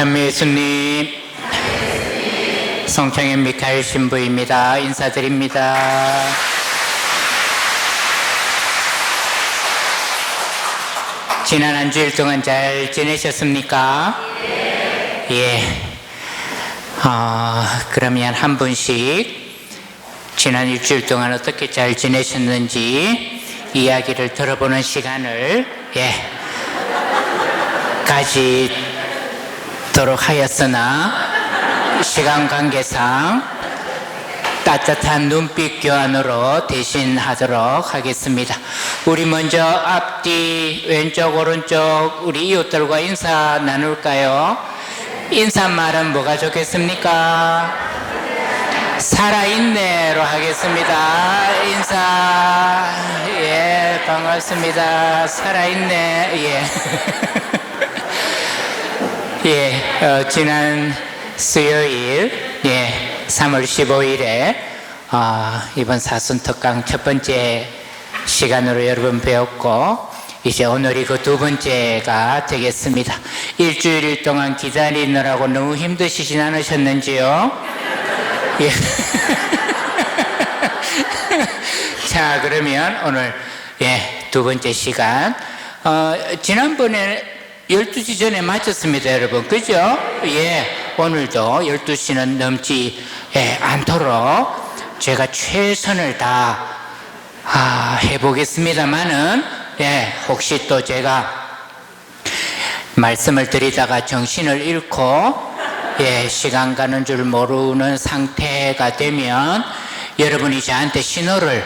찬미 예수님, 성창현 미카엘 신부입니다. 인사드립니다. 지난 한 주일 동안 잘 지내셨습니까? 예. 그러면 한 분씩 지난 일주일 동안 어떻게 잘 지내셨는지 이야기를 들어보는 시간을 가지도록 하였으나 시간 관계상 따뜻한 눈빛 교환으로 대신하도록 하겠습니다. 우리 먼저 앞뒤 왼쪽 오른쪽 우리 이웃들과 인사 나눌까요? 인사말은 뭐가 좋겠습니까? 살아있네로 하겠습니다. 인사. 예, 반갑습니다. 살아있네. 예. 지난 수요일 3월 15일에 이번 사순특강 첫 번째 시간으로 여러분 배웠고, 이제 오늘이 그 두 번째가 되겠습니다. 일주일 동안 기다리느라고 너무 힘드시진 않으셨는지요? 예. 자, 그러면 오늘 두 번째 시간, 지난번에 12시 전에 마쳤습니다, 여러분. 그죠? 예. 오늘도 12시는 넘지 않도록 제가 최선을 다 해보겠습니다만은, 혹시 또 제가 말씀을 드리다가 정신을 잃고 시간 가는 줄 모르는 상태가 되면 여러분이 저한테 신호를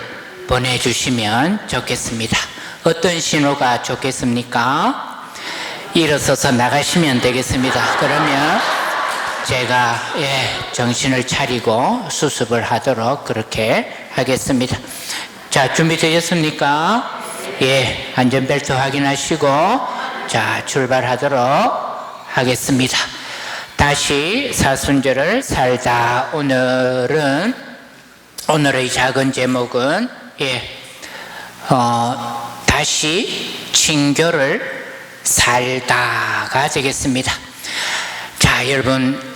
보내주시면 좋겠습니다. 어떤 신호가 좋겠습니까? 일어서서 나가시면 되겠습니다. 그러면 제가 정신을 차리고 수습을 하도록 그렇게 하겠습니다. 자, 준비되셨습니까? 안전벨트 확인하시고 자, 출발하도록 하겠습니다. 다시 사순절을 살다. 오늘의 작은 제목은 다시 친교를 살다가 되겠습니다. 자, 여러분,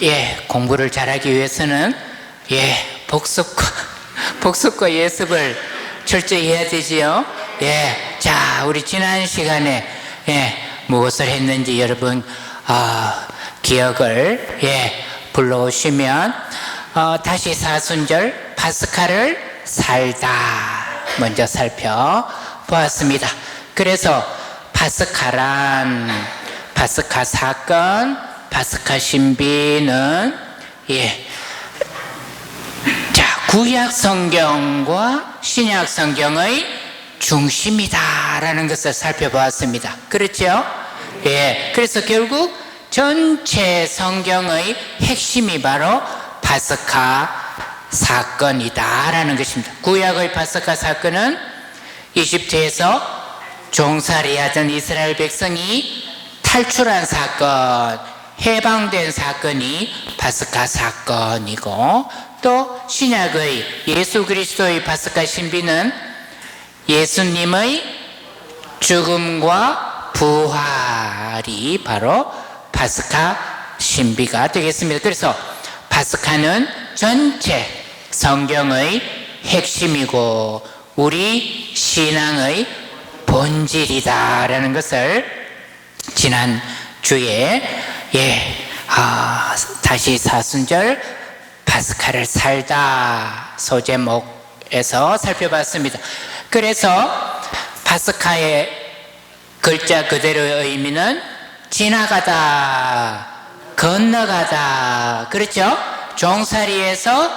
공부를 잘하기 위해서는 복습과 예습을 철저히 해야 되지요. 자, 우리 지난 시간에 무엇을 했는지 여러분 기억을 불러오시면 다시 사순절 파스카를 살다 먼저 살펴보았습니다. 그래서 파스카 사건, 파스카 신비는 구약 성경과 신약 성경의 중심이다라는 것을 살펴보았습니다. 그렇죠? 그래서 결국 전체 성경의 핵심이 바로 파스카 사건이다라는 것입니다. 구약의 파스카 사건은 이집트에서 종살이하던 이스라엘 백성이 탈출한 사건, 해방된 사건이 파스카 사건이고, 또 신약의 예수 그리스도의 파스카 신비는 예수님의 죽음과 부활이 바로 파스카 신비가 되겠습니다. 그래서 파스카는 전체 성경의 핵심이고 우리 신앙의 본질이다라는 것을 지난 주에 다시 사순절 파스카를 살다 소제목에서 살펴봤습니다. 그래서 파스카의 글자 그대로의 의미는 지나가다, 건너가다. 그렇죠? 종살이에서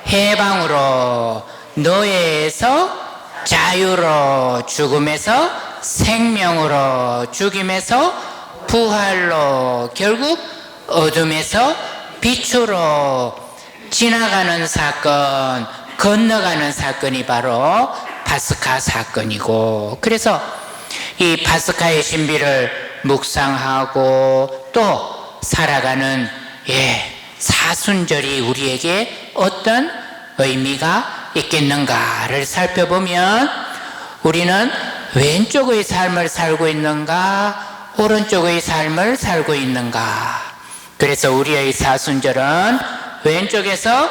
해방으로, 노예에서 자유로, 죽음에서 생명으로, 죽임에서 부활로, 결국 어둠에서 빛으로 지나가는 사건, 건너가는 사건이 바로 파스카 사건이고, 그래서 이 파스카의 신비를 묵상하고 또 살아가는 사순절이 우리에게 어떤 의미가 있겠는가를 살펴보면 우리는 왼쪽의 삶을 살고 있는가, 오른쪽의 삶을 살고 있는가. 그래서 우리의 사순절은 왼쪽에서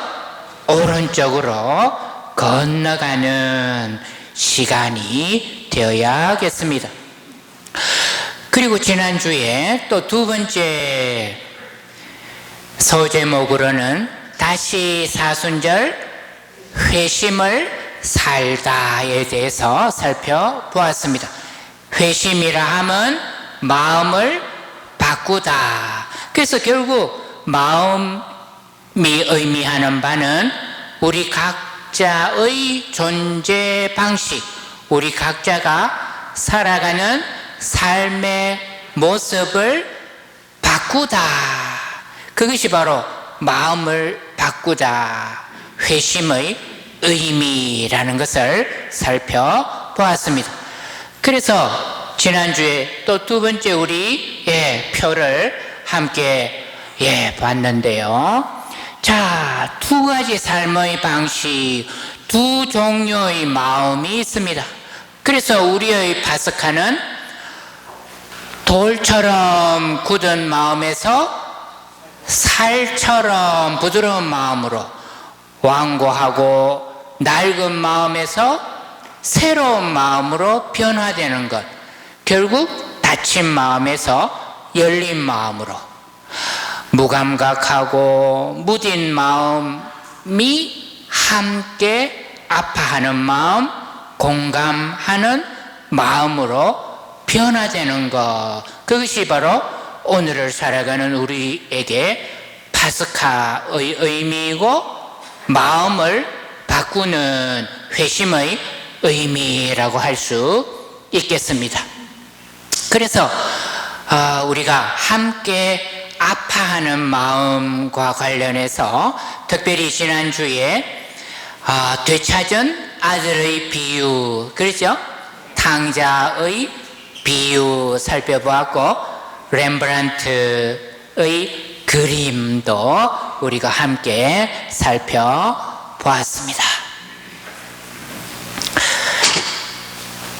오른쪽으로 건너가는 시간이 되어야겠습니다. 그리고 지난주에 또 두 번째 소제목으로는 다시 사순절 회심을 살다에 대해서 살펴보았습니다. 회심이라 함은 마음을 바꾸다. 그래서 결국 마음이 의미하는 바는 우리 각자의 존재 방식, 우리 각자가 살아가는 삶의 모습을 바꾸다. 그것이 바로 마음을 바꾸다, 회심의 의미라는 것을 살펴보았습니다. 그래서 지난주에 또 두 번째 우리 표를 함께 봤는데요. 자, 두 가지 삶의 방식, 두 종류의 마음이 있습니다. 그래서 우리의 파스카는 돌처럼 굳은 마음에서 살처럼 부드러운 마음으로, 완고하고 낡은 마음에서 새로운 마음으로 변화되는 것, 결국 닫힌 마음에서 열린 마음으로, 무감각하고 무딘 마음이 함께 아파하는 마음, 공감하는 마음으로 변화되는 것, 그것이 바로 오늘을 살아가는 우리에게 파스카의 의미이고 마음을 바꾸는 회심의 의미라고 할 수 있겠습니다. 그래서 우리가 함께 아파하는 마음과 관련해서 특별히 지난주에 되찾은 아들의 비유, 그렇죠? 탕자의 비유 살펴보았고, 렘브란트의 그림도 우리가 함께 살펴보았습니다.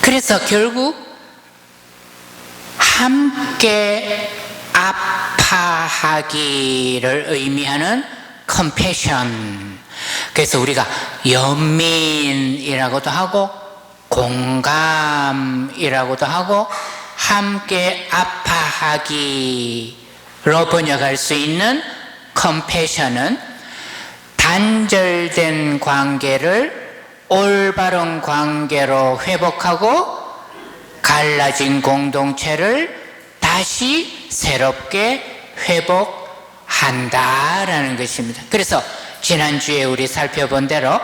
그래서 결국 함께 아파하기를 의미하는 컴패션, 그래서 우리가 연민이라고도 하고 공감이라고도 하고 함께 아파하기로 번역할 수 있는 컴패션은 단절된 관계를 올바른 관계로 회복하고 갈라진 공동체를 다시 새롭게 회복한다라는 것입니다. 그래서 지난주에 우리 살펴본 대로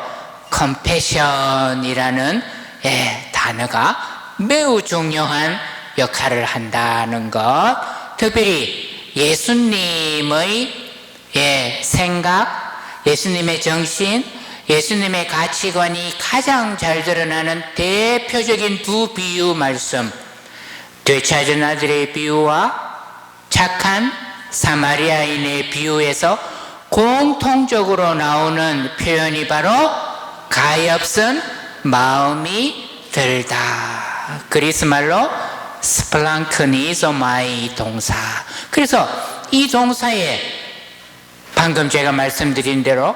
컴패션이라는 단어가 매우 중요한 역할을 한다는 것, 특별히 예수님의 생각, 예수님의 정신, 예수님의 가치관이 가장 잘 드러나는 대표적인 두 비유 말씀, 되찾은 아들의 비유와 착한 사마리아인의 비유에서 공통적으로 나오는 표현이 바로 가엾은 마음이 들다, 그리스 말로 스플랑크니조마이 동사. 그래서 이 동사에 방금 제가 말씀드린 대로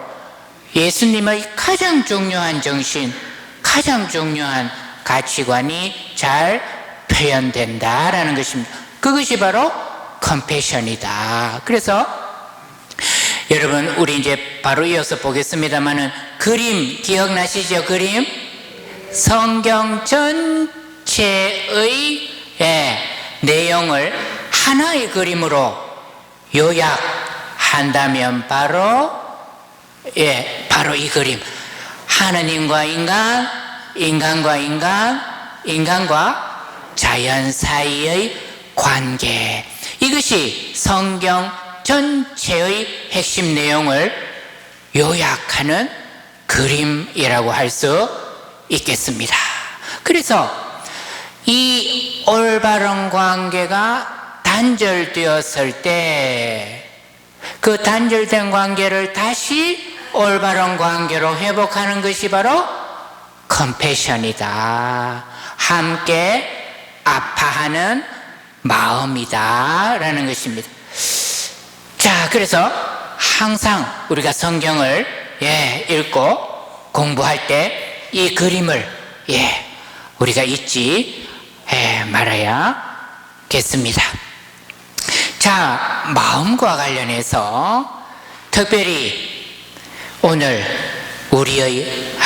예수님의 가장 중요한 정신, 가장 중요한 가치관이 잘 표현된다라는 것입니다. 그것이 바로 컴패션이다. 그래서 여러분, 우리 이제 바로 이어서 보겠습니다만은 그림 기억나시죠? 그림, 성경 전체의 내용을 하나의 그림으로 요약한다면 바로 이 그림, 하느님과 인간, 인간과 인간, 인간과 자연 사이의 관계, 이것이 성경 전체의 핵심 내용을 요약하는 그림이라고 할 수 있겠습니다. 그래서 이 올바른 관계가 단절되었을 때 그 단절된 관계를 다시 올바른 관계로 회복하는 것이 바로 컴패션이다, 함께 아파하는 마음이다 라는 것입니다. 자, 그래서 항상 우리가 성경을 읽고 공부할 때 이 그림을 우리가 잊지 말아야겠습니다. 자, 마음과 관련해서 특별히 오늘 우리의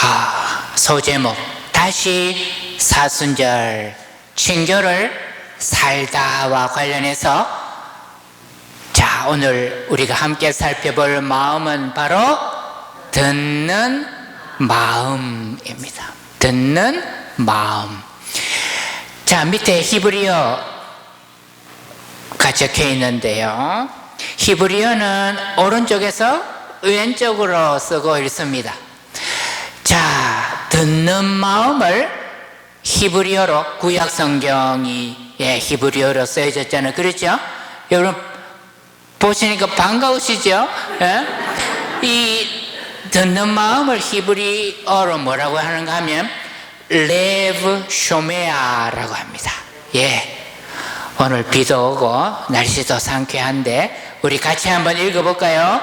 소제목 다시 사순절 친교를 살다와 관련해서 자, 오늘 우리가 함께 살펴볼 마음은 바로 듣는 마음입니다. 듣는 마음. 자, 밑에 히브리어가 적혀 있는데요. 히브리어는 오른쪽에서 왼쪽으로 쓰고 있습니다. 자, 듣는 마음을 히브리어로, 구약 성경이 히브리어로 쓰여졌잖아요. 그렇죠? 여러분 보시니까 반가우시죠? 이 듣는 마음을 히브리어로 뭐라고 하는가 하면 레브 쇼메아라고 합니다. 오늘 비도 오고 날씨도 상쾌한데 우리 같이 한번 읽어볼까요?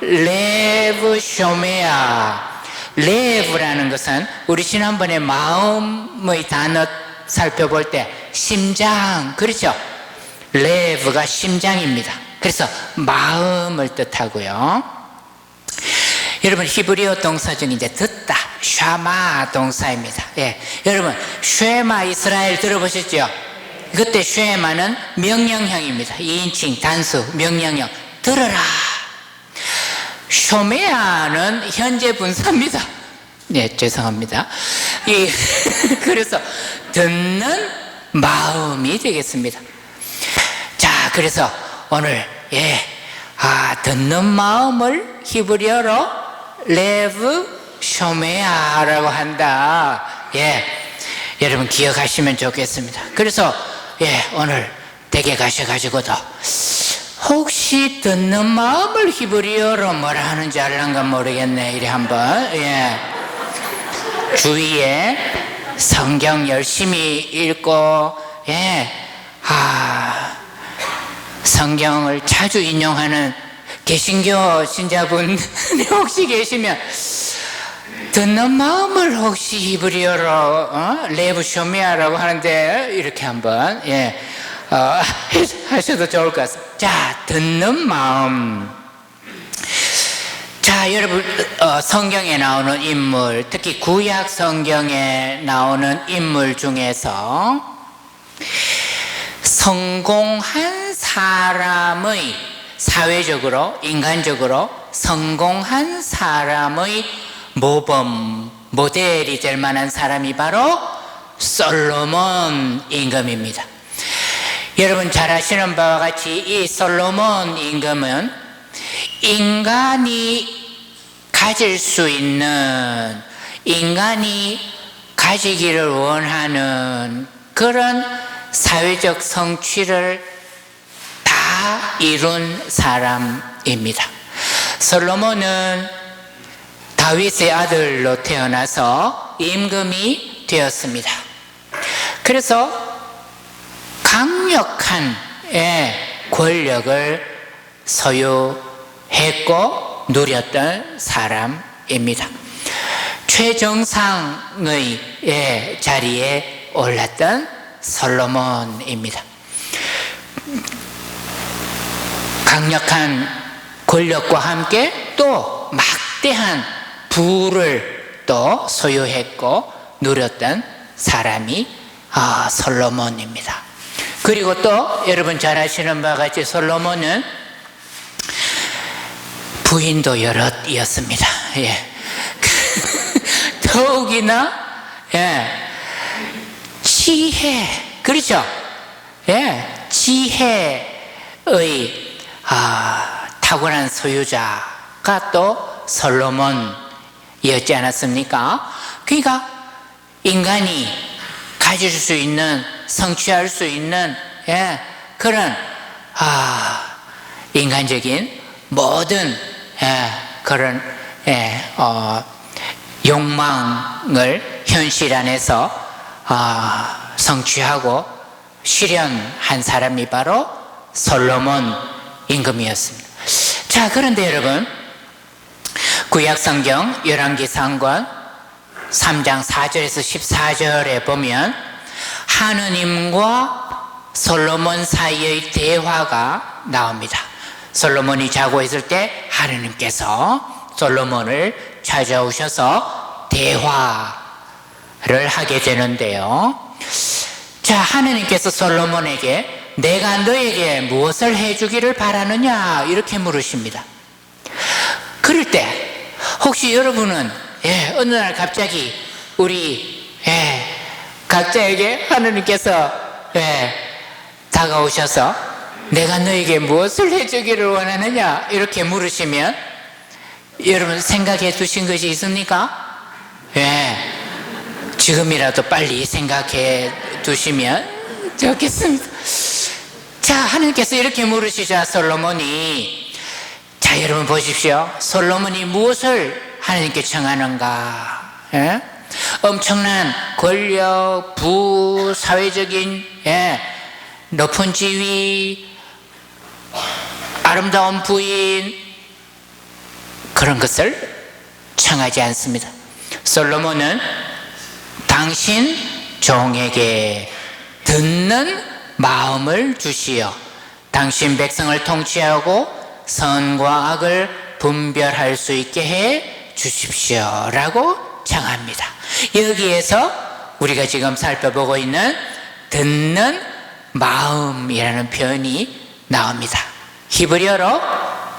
레브 쇼메아. 레브라는 것은 우리 지난번에 마음의 단어 살펴볼 때 심장, 그렇죠? 레브가 심장입니다. 그래서 마음을 뜻하고요. 여러분 히브리어 동사 중에 이제 듣다, 샤마 동사입니다. 여러분 쉐마 이스라엘 들어보셨죠? 그때 쉐마는 명령형입니다. 2인칭 단수 명령형. 들어라. 쇼메아는 현재 분사입니다. 죄송합니다. 그래서 듣는 마음이 되겠습니다. 자, 그래서 오늘 듣는 마음을 히브리어로 레브 쇼메아라고 한다. 여러분 기억하시면 좋겠습니다. 그래서 오늘 댁에 가셔가지고도 혹시 듣는 마음을 히브리어로 뭐라 하는지 알란가 모르겠네. 이래 한번 주위에 성경 열심히 읽고 성경을 자주 인용하는 개신교 신자분 혹시 계시면 듣는 마음을 혹시 히브리어로 레브 쇼미아라고 하는데 이렇게 한번 하셔도 좋을 것 같습니다. 자, 듣는 마음. 자, 여러분 성경에 나오는 인물, 특히 구약 성경에 나오는 인물 중에서 성공한 사람의, 사회적으로 인간적으로 성공한 사람의 모범, 모델이 될 만한 사람이 바로 솔로몬 임금입니다. 여러분 잘 아시는 바와 같이 이 솔로몬 임금은 인간이 가질 수 있는, 인간이 가지기를 원하는 그런 사회적 성취를 다 이룬 사람입니다. 솔로몬은 다윗의 아들로 태어나서 임금이 되었습니다. 그래서 강력한 권력을 소유했고 누렸던 사람입니다. 최정상의 자리에 올랐던 솔로몬입니다. 강력한 권력과 함께 또 막대한 부를 또 소유했고 누렸던 사람이 솔로몬입니다. 그리고 또 여러분 잘 아시는 바와 같이 솔로몬은 부인도 여럿이었습니다. 더욱이나 지혜, 그렇죠? 지혜의 탁월한 소유자가 또 솔로몬이었지 않았습니까? 그러니까 인간이 가질 수 있는, 성취할 수 있는 그런 인간적인 모든 그런 욕망을 현실 안에서 성취하고 실현한 사람이 바로 솔로몬 임금이었습니다. 자, 그런데 여러분, 구약성경 열왕기상권 3장 4절에서 14절에 보면 하느님과 솔로몬 사이의 대화가 나옵니다. 솔로몬이 자고 있을 때 하느님께서 솔로몬을 찾아오셔서 대화를 하게 되는데요. 자, 하느님께서 솔로몬에게 내가 너에게 무엇을 해주기를 바라느냐 이렇게 물으십니다. 그럴 때 혹시 여러분은 어느 날 갑자기 우리 각자에게 하느님께서 다가오셔서 내가 너에게 무엇을 해주기를 원하느냐 이렇게 물으시면 여러분 생각해 두신 것이 있습니까? 지금이라도 빨리 생각해 두시면 좋겠습니다. 자, 하느님께서 이렇게 물으시자 솔로몬이, 자, 여러분 보십시오. 솔로몬이 무엇을 하느님께 청하는가? 엄청난 권력, 부, 사회적인 높은 지위, 아름다운 부인, 그런 것을 청하지 않습니다. 솔로몬은 당신 종에게 듣는 마음을 주시어 당신 백성을 통치하고 선과 악을 분별할 수 있게 해 주십시오 라고 청합니다. 여기에서 우리가 지금 살펴보고 있는 듣는 마음이라는 표현이 나옵니다. 히브리어로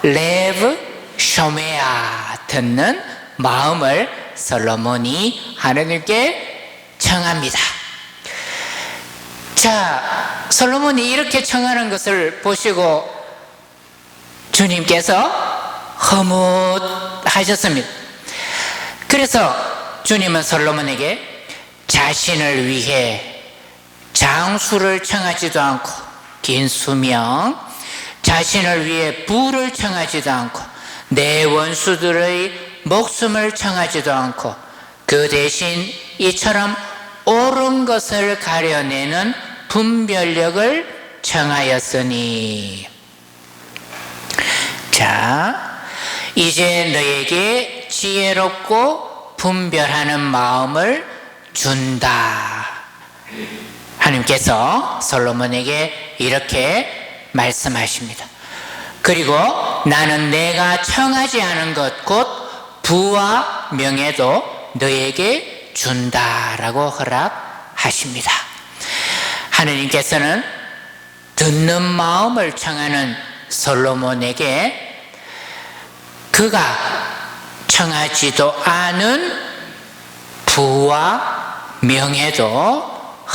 레브 쇼메아, 듣는 마음을 솔로몬이 하느님께 청합니다. 자, 솔로몬이 이렇게 청하는 것을 보시고 주님께서 허뭇하셨습니다. 그래서 주님은 솔로몬에게 자신을 위해 장수를 청하지도 않고 긴 수명, 자신을 위해 부를 청하지도 않고 내 원수들의 목숨을 청하지도 않고 그 대신 이처럼 옳은 것을 가려내는 분별력을 청하였으니, 자, 이제 너에게 지혜롭고 분별하는 마음을 준다. 하나님께서 솔로몬에게 이렇게 말씀하십니다. 그리고 나는 내가 청하지 않은 것 곧 부와 명예도 너에게 준다라고 허락하십니다. 하느님께서는 듣는 마음을 청하는 솔로몬에게 그가 청하지도 않은 부와 명예도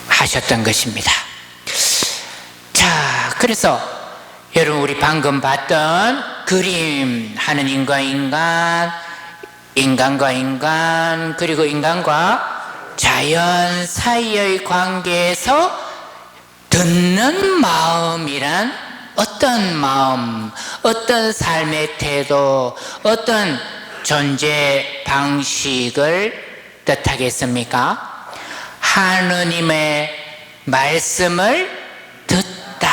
허락하셨던 것입니다. 자, 그래서 여러분, 우리 방금 봤던 그림, 하느님과 인간, 인간과 인간, 그리고 인간과 자연 사이의 관계에서 듣는 마음이란 어떤 마음, 어떤 삶의 태도, 어떤 존재 방식을 뜻하겠습니까? 하느님의 말씀을 듣다.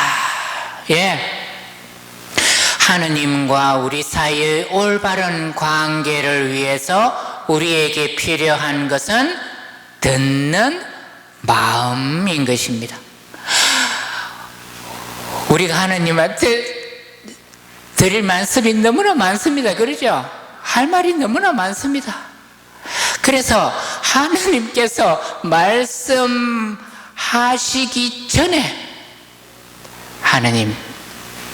하느님과 우리 사이의 올바른 관계를 위해서 우리에게 필요한 것은 듣는 마음인 것입니다. 우리가 하느님한테 드릴 말씀이 너무나 많습니다. 그러죠? 할 말이 너무나 많습니다. 그래서 하느님께서 말씀하시기 전에 하느님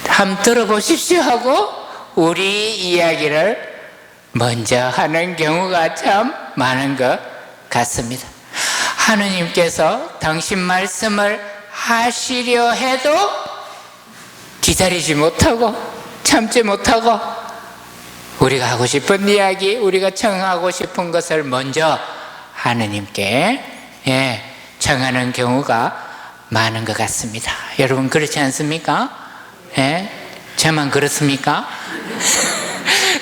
한번 들어보십시오 하고 우리 이야기를 먼저 하는 경우가 참 많은 것 같습니다. 하느님께서 당신 말씀을 하시려 해도 기다리지 못하고 참지 못하고 우리가 하고 싶은 이야기, 우리가 청하고 싶은 것을 먼저 하느님께 청하는 경우가 많은 것 같습니다. 여러분 그렇지 않습니까? 저만 그렇습니까?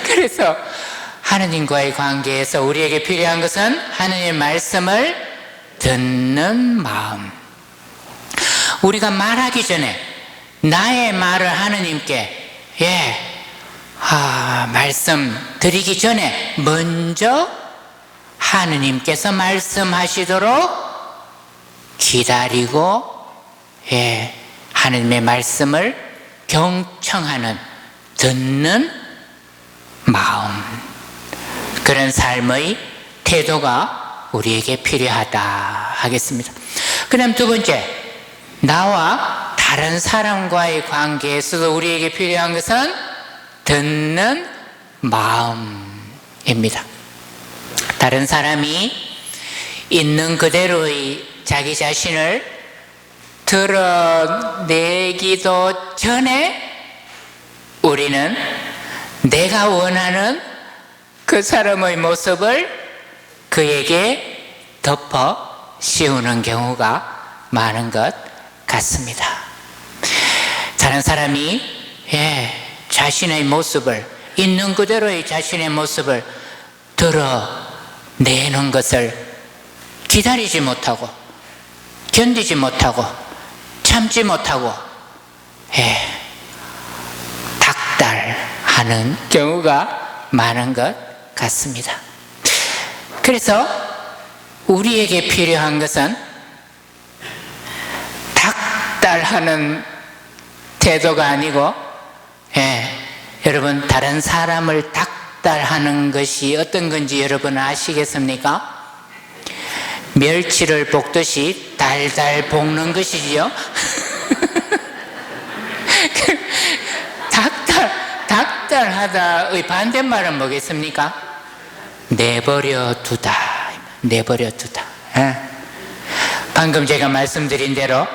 그래서 하느님과의 관계에서 우리에게 필요한 것은 하느님의 말씀을 듣는 마음. 우리가 말하기 전에 나의 말을 하느님께 말씀 드리기 전에 먼저 하느님께서 말씀하시도록 기다리고 하느님의 말씀을 경청하는, 듣는 마음, 그런 삶의 태도가 우리에게 필요하다 하겠습니다. 그 다음 두 번째, 나와 다른 사람과의 관계에서도 우리에게 필요한 것은 듣는 마음입니다. 다른 사람이 있는 그대로의 자기 자신을 드러내기도 전에 우리는 내가 원하는 그 사람의 모습을 그에게 덮어 씌우는 경우가 많은 것 같습니다. 다른 사람이 자신의 모습을, 있는 그대로의 자신의 모습을 드러내는 것을 기다리지 못하고, 견디지 못하고, 참지 못하고 닥달하는 경우가 많은 것 같습니다. 그래서 우리에게 필요한 것은 닥달하는 태도가 아니고, 여러분, 다른 사람을 닥달하는 것이 어떤 건지 여러분 아시겠습니까? 멸치를 볶듯이 달달 볶는 것이지요. 닥달하다의 반대말은 뭐겠습니까? 내버려 두다. 내버려 두다. 방금 제가 말씀드린 대로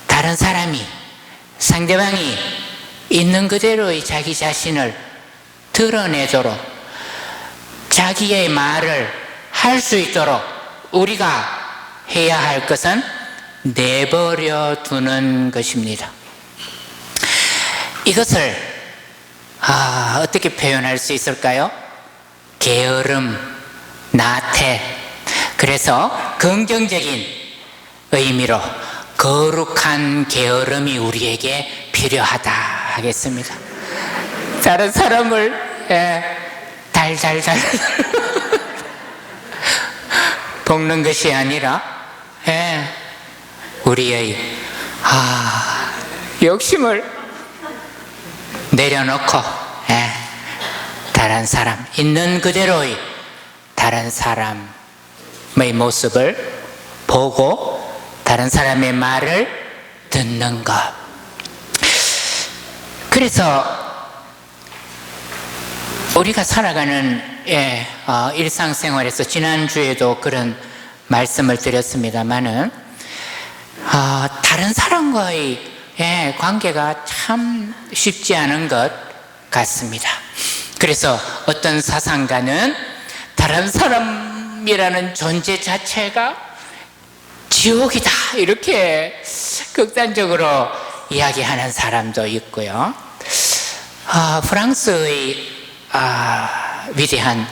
다른 사람이, 상대방이 있는 그대로의 자기 자신을 드러내도록, 자기의 말을 할 수 있도록 우리가 해야 할 것은 내버려 두는 것입니다. 이것을 어떻게 표현할 수 있을까요? 게으름, 나태. 그래서 긍정적인 의미로 거룩한 게으름이 우리에게 필요하다 하겠습니다. 다른 사람을 달달달 볶는 것이 아니라 우리의 욕심을 내려놓고 다른 사람, 있는 그대로의 다른 사람의 모습을 보고 다른 사람의 말을 듣는 것. 그래서 우리가 살아가는 일상생활에서 지난주에도 그런 말씀을 드렸습니다마는 다른 사람과의 관계가 참 쉽지 않은 것 같습니다. 그래서 어떤 사상가는 다른 사람이라는 존재 자체가 지옥이다, 이렇게 극단적으로 이야기하는 사람도 있고요. 프랑스의 위대한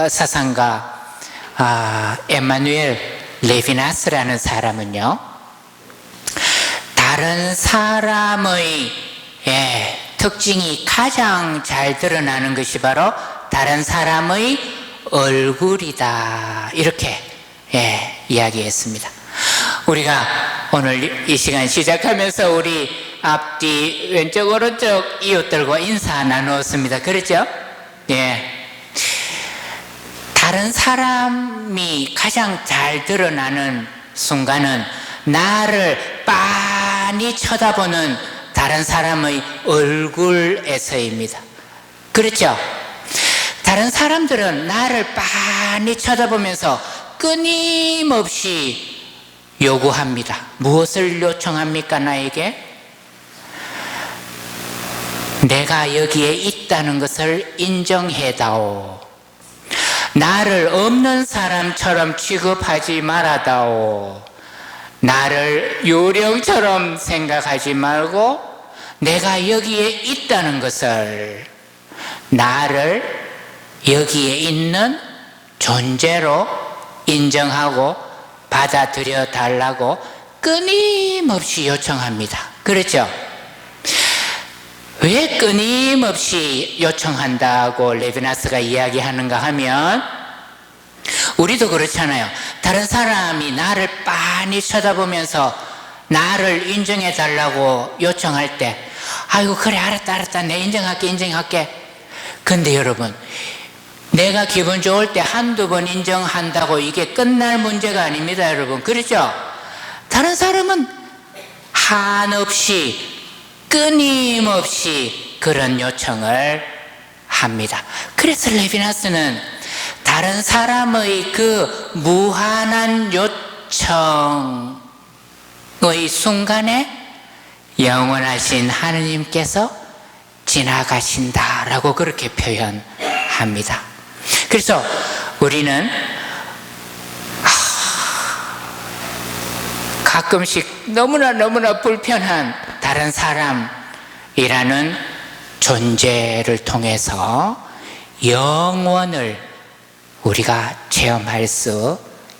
사상가 에마누엘 레비나스라는 사람은요, 다른 사람의 특징이 가장 잘 드러나는 것이 바로 다른 사람의 얼굴이다, 이렇게 이야기했습니다. 우리가 오늘 이 시간 시작하면서 우리 앞뒤 왼쪽 오른쪽 이웃들과 인사 나누었습니다. 그렇죠? 다른 사람이 가장 잘 드러나는 순간은 나를 빤히 쳐다보는 다른 사람의 얼굴에서입니다. 그렇죠? 다른 사람들은 나를 빤히 쳐다보면서 끊임없이 요구합니다. 무엇을 요청합니까? 나에게? 내가 여기에 있다는 것을 인정해다오. 나를 없는 사람처럼 취급하지 말아다오. 나를 요령처럼 생각하지 말고 내가 여기에 있다는 것을, 나를 여기에 있는 존재로 인정하고 받아들여 달라고 끊임없이 요청합니다. 그렇죠? 왜 끊임없이 요청한다고 레비나스가 이야기하는가 하면, 우리도 그렇잖아요. 다른 사람이 나를 빤히 쳐다보면서 나를 인정해 달라고 요청할 때, 아이고 그래 알았다 내 인정할게. 근데 여러분, 내가 기분 좋을 때 한두 번 인정한다고 이게 끝날 문제가 아닙니다, 여러분. 그렇죠? 다른 사람은 한없이 끊임없이 그런 요청을 합니다. 그래서 레비나스는 다른 사람의 그 무한한 요청의 순간에 영원하신 하느님께서 지나가신다라고 그렇게 표현합니다. 그래서 우리는 가끔씩 너무나 불편한 다른 사람이라는 존재를 통해서 영원을 우리가 체험할 수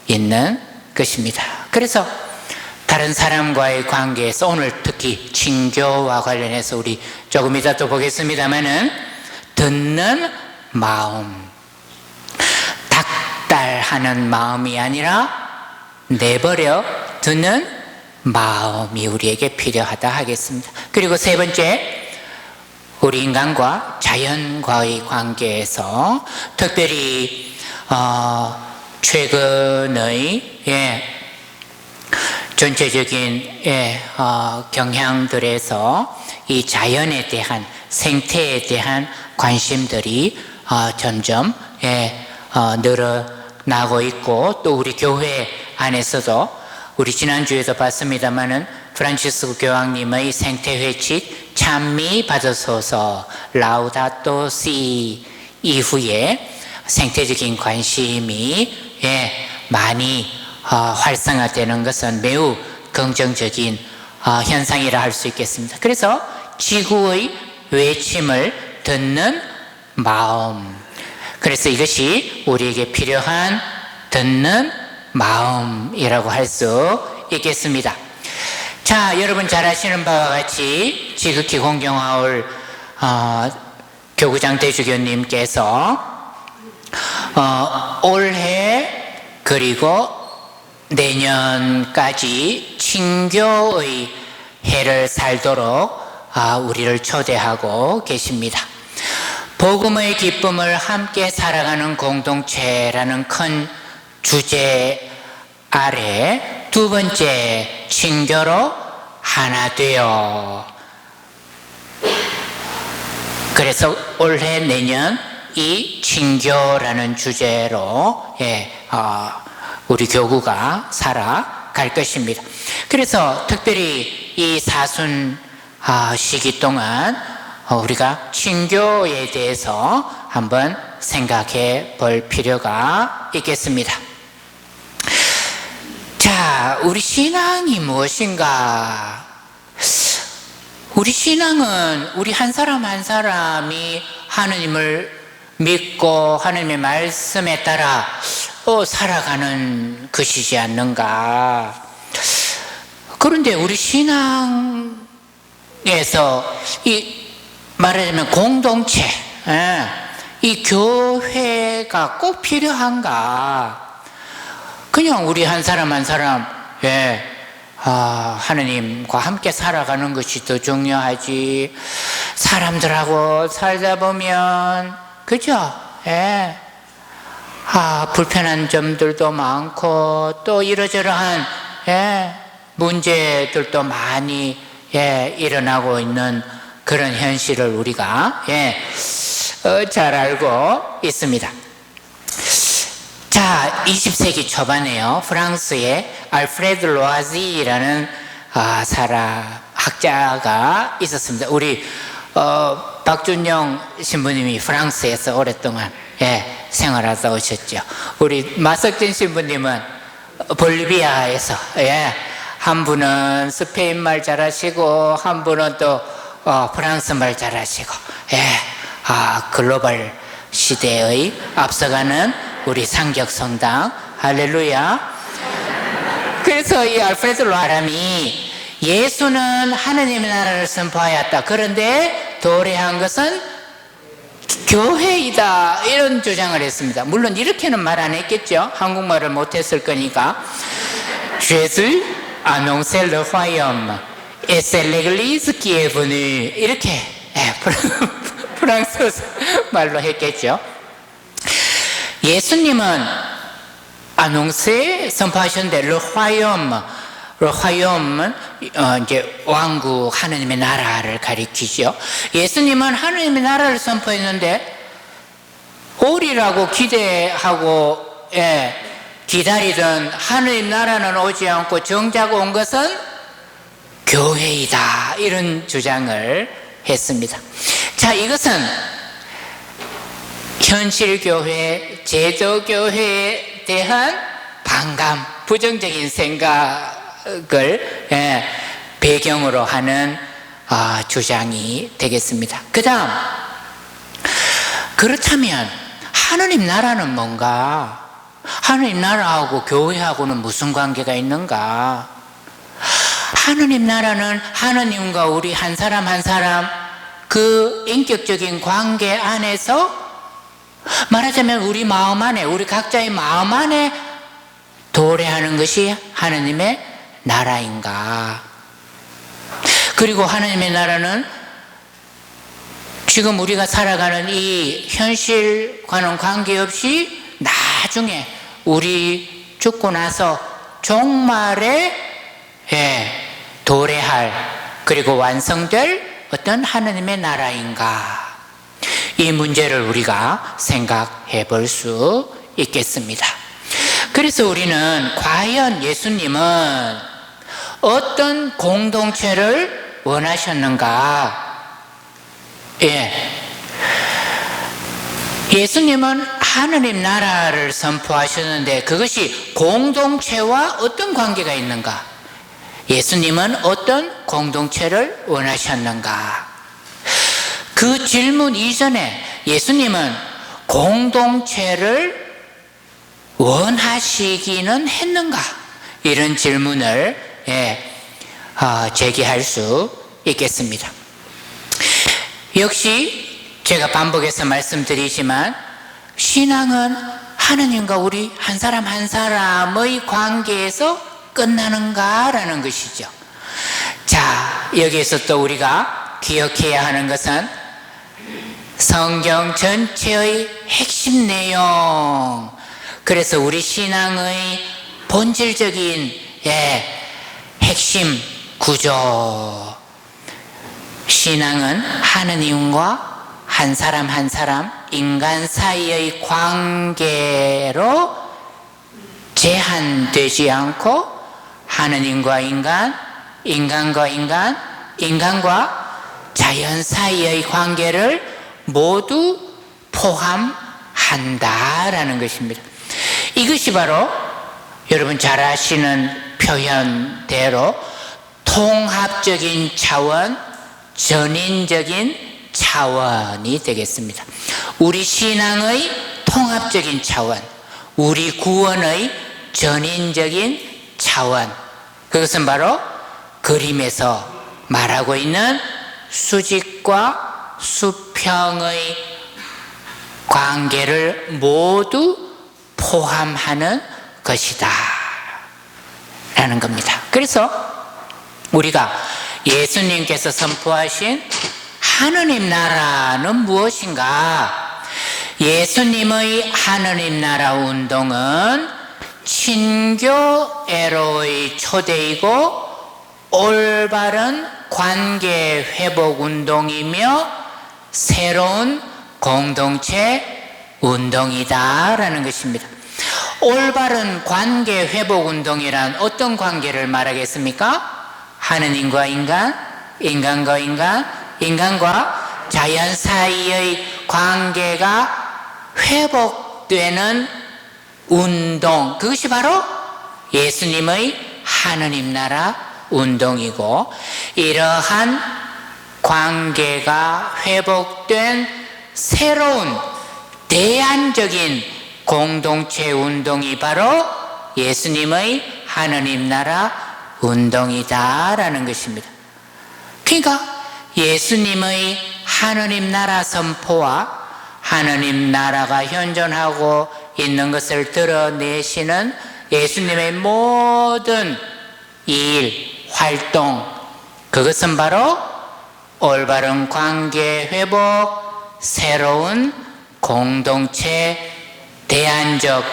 있는 것입니다. 그래서 다른 사람과의 관계에서 오늘 특히 친교와 관련해서 우리 조금 이따 또 보겠습니다만은, 듣는 마음, 닥달하는 마음이 아니라 내버려 두는 마음이 우리에게 필요하다 하겠습니다. 그리고 세 번째, 우리 인간과 자연과의 관계에서 특별히 최근의 전체적인 경향들에서 이 자연에 대한, 생태에 대한 관심들이 점점 늘어나고 있고, 또 우리 교회 안에서도 우리 지난주에도 봤습니다마는 프란치스코 교황님의 생태회칙 찬미 받으소서 라우다토 시 이후에 생태적인 관심이 많이 활성화되는 것은 매우 긍정적인 현상이라 할 수 있겠습니다. 그래서 지구의 외침을 듣는 마음, 그래서 이것이 우리에게 필요한 듣는 마음이라고 할 수 있겠습니다. 자, 여러분 잘 아시는 바와 같이 지극히 공경하올 교구장 대주교님께서 올해 그리고 내년까지 친교의 해를 살도록 우리를 초대하고 계십니다. 복음의 기쁨을 함께 살아가는 공동체라는 큰 주제 아래 두 번째, 친교로 하나 되어. 그래서 올해 내년 이 친교라는 주제로 우리 교구가 살아갈 것입니다. 그래서 특별히 이 사순 시기 동안 우리가 친교에 대해서 한번 생각해 볼 필요가 있겠습니다. 자, 우리 신앙이 무엇인가? 우리 신앙은 우리 한 사람 한 사람이 하느님을 믿고 하느님의 말씀에 따라 살아가는 것이지 않는가? 그런데 우리 신앙에서 말하자면 공동체, 이 교회가 꼭 필요한가? 그냥 우리 한 사람 한 사람 하느님과 함께 살아가는 것이 더 중요하지. 사람들하고 살다 보면 그죠? 불편한 점들도 많고 또 이러저러한 문제들도 많이 일어나고 있는 그런 현실을 우리가 잘 알고 있습니다. 자, 20세기 초반에요, 프랑스의 알프레드 로아지라는 학자가 있었습니다. 우리 박준영 신부님이 프랑스에서 오랫동안 생활하다 오셨죠. 우리 마석진 신부님은 볼리비아에서, 한 분은 스페인 말 잘하시고 한 분은 또 프랑스 말 잘하시고, 글로벌 시대의 앞서가는 우리 상격성당, 할렐루야. 그래서 이 알프레드 로아람이 예수는 하느님의 나라를 선포하였다. 그런데 도래한 것은 교회이다, 이런 주장을 했습니다. 물론 이렇게는 말 안 했겠죠. 한국말을 못했을 거니까. Jésus annonçait le royaume et c'est l'église qui est venue, 이렇게 프랑스 말로 했겠죠. 예수님은 annonçait, 선포하셨는데 le royaume은 이제 왕국, 하느님의 나라를 가리키죠. 예수님은 하느님의 나라를 선포했는데 오리라고 기대하고 기다리던 하느님 나라는 오지 않고 정작 온 것은 교회이다, 이런 주장을 했습니다. 자, 이것은 현실교회, 제도교회에 대한 반감, 부정적인 생각을 배경으로 하는 주장이 되겠습니다. 그 다음, 그렇다면 하느님 나라는 뭔가? 하느님 나라하고 교회하고는 무슨 관계가 있는가? 하느님 나라는 하느님과 우리 한 사람 한 사람 그 인격적인 관계 안에서, 말하자면 우리 마음 안에, 우리 각자의 마음 안에 도래하는 것이 하느님의 나라인가? 그리고 하느님의 나라는 지금 우리가 살아가는 이 현실과는 관계없이 나중에 우리 죽고 나서 종말에 도래할, 그리고 완성될 어떤 하느님의 나라인가? 이 문제를 우리가 생각해 볼 수 있겠습니다. 그래서 우리는 과연 예수님은 어떤 공동체를 원하셨는가? 예수님은 하느님 나라를 선포하셨는데 그것이 공동체와 어떤 관계가 있는가? 예수님은 어떤 공동체를 원하셨는가? 그 질문 이전에 예수님은 공동체를 원하시기는 했는가? 이런 질문을 제기할 수 있겠습니다. 역시 제가 반복해서 말씀드리지만 신앙은 하느님과 우리 한 사람 한 사람의 관계에서 끝나는가라는 것이죠. 자, 여기에서 또 우리가 기억해야 하는 것은 성경 전체의 핵심 내용, 그래서 우리 신앙의 본질적인 핵심 구조, 신앙은 하느님과 한 사람 한 사람, 인간 사이의 관계로 제한되지 않고 하느님과 인간, 인간과 인간, 인간과 자연 사이의 관계를 모두 포함한다라는 것입니다. 이것이 바로 여러분 잘 아시는 표현대로 통합적인 차원, 전인적인 차원이 되겠습니다. 우리 신앙의 통합적인 차원, 우리 구원의 전인적인 차원, 그것은 바로 그림에서 말하고 있는 수직과 수평의 관계를 모두 포함하는 것이다 라는 겁니다. 그래서 우리가 예수님께서 선포하신 하느님 나라는 무엇인가? 예수님의 하느님 나라 운동은 친교애로의 초대이고 올바른 관계 회복 운동이며 새로운 공동체 운동이다라는 것입니다. 올바른 관계 회복 운동이란 어떤 관계를 말하겠습니까? 하느님과 인간, 인간과 인간, 인간과 자연 사이의 관계가 회복되는 운동, 그것이 바로 예수님의 하느님 나라 운동이고, 이러한 관계가 회복된 새로운 대안적인 공동체 운동이 바로 예수님의 하느님 나라 운동이다라는 것입니다. 그러니까 예수님의 하느님 나라 선포와 하느님 나라가 현존하고 있는 것을 드러내시는 예수님의 모든 일, 활동, 그것은 바로 올바른 관계 회복, 새로운 공동체, 대안적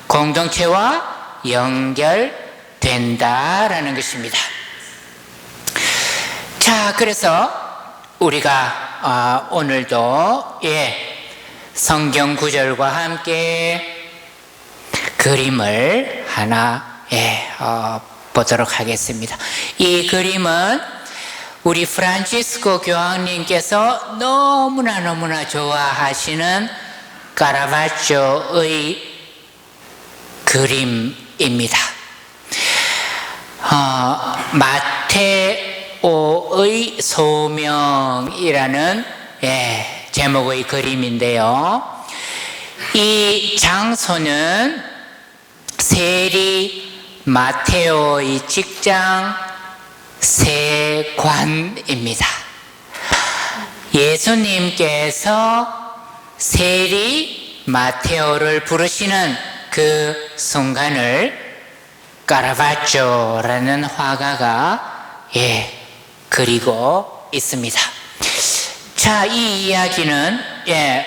공동체와 연결된다라는 것입니다. 자, 그래서 우리가 오늘도 성경 구절과 함께 그림을 하나 보도록 하겠습니다. 이 그림은 우리 프란치스코 교황님께서 너무나 좋아하시는 카라바초의 그림입니다. 마테오의 소명이라는 제목의 그림인데요. 이 장소는 세리 마테오의 직장 세관입니다. 예수님께서 세리 마테오를 부르시는 그 순간을 카라바초라는 화가가 그리고 있습니다. 자, 이 이야기는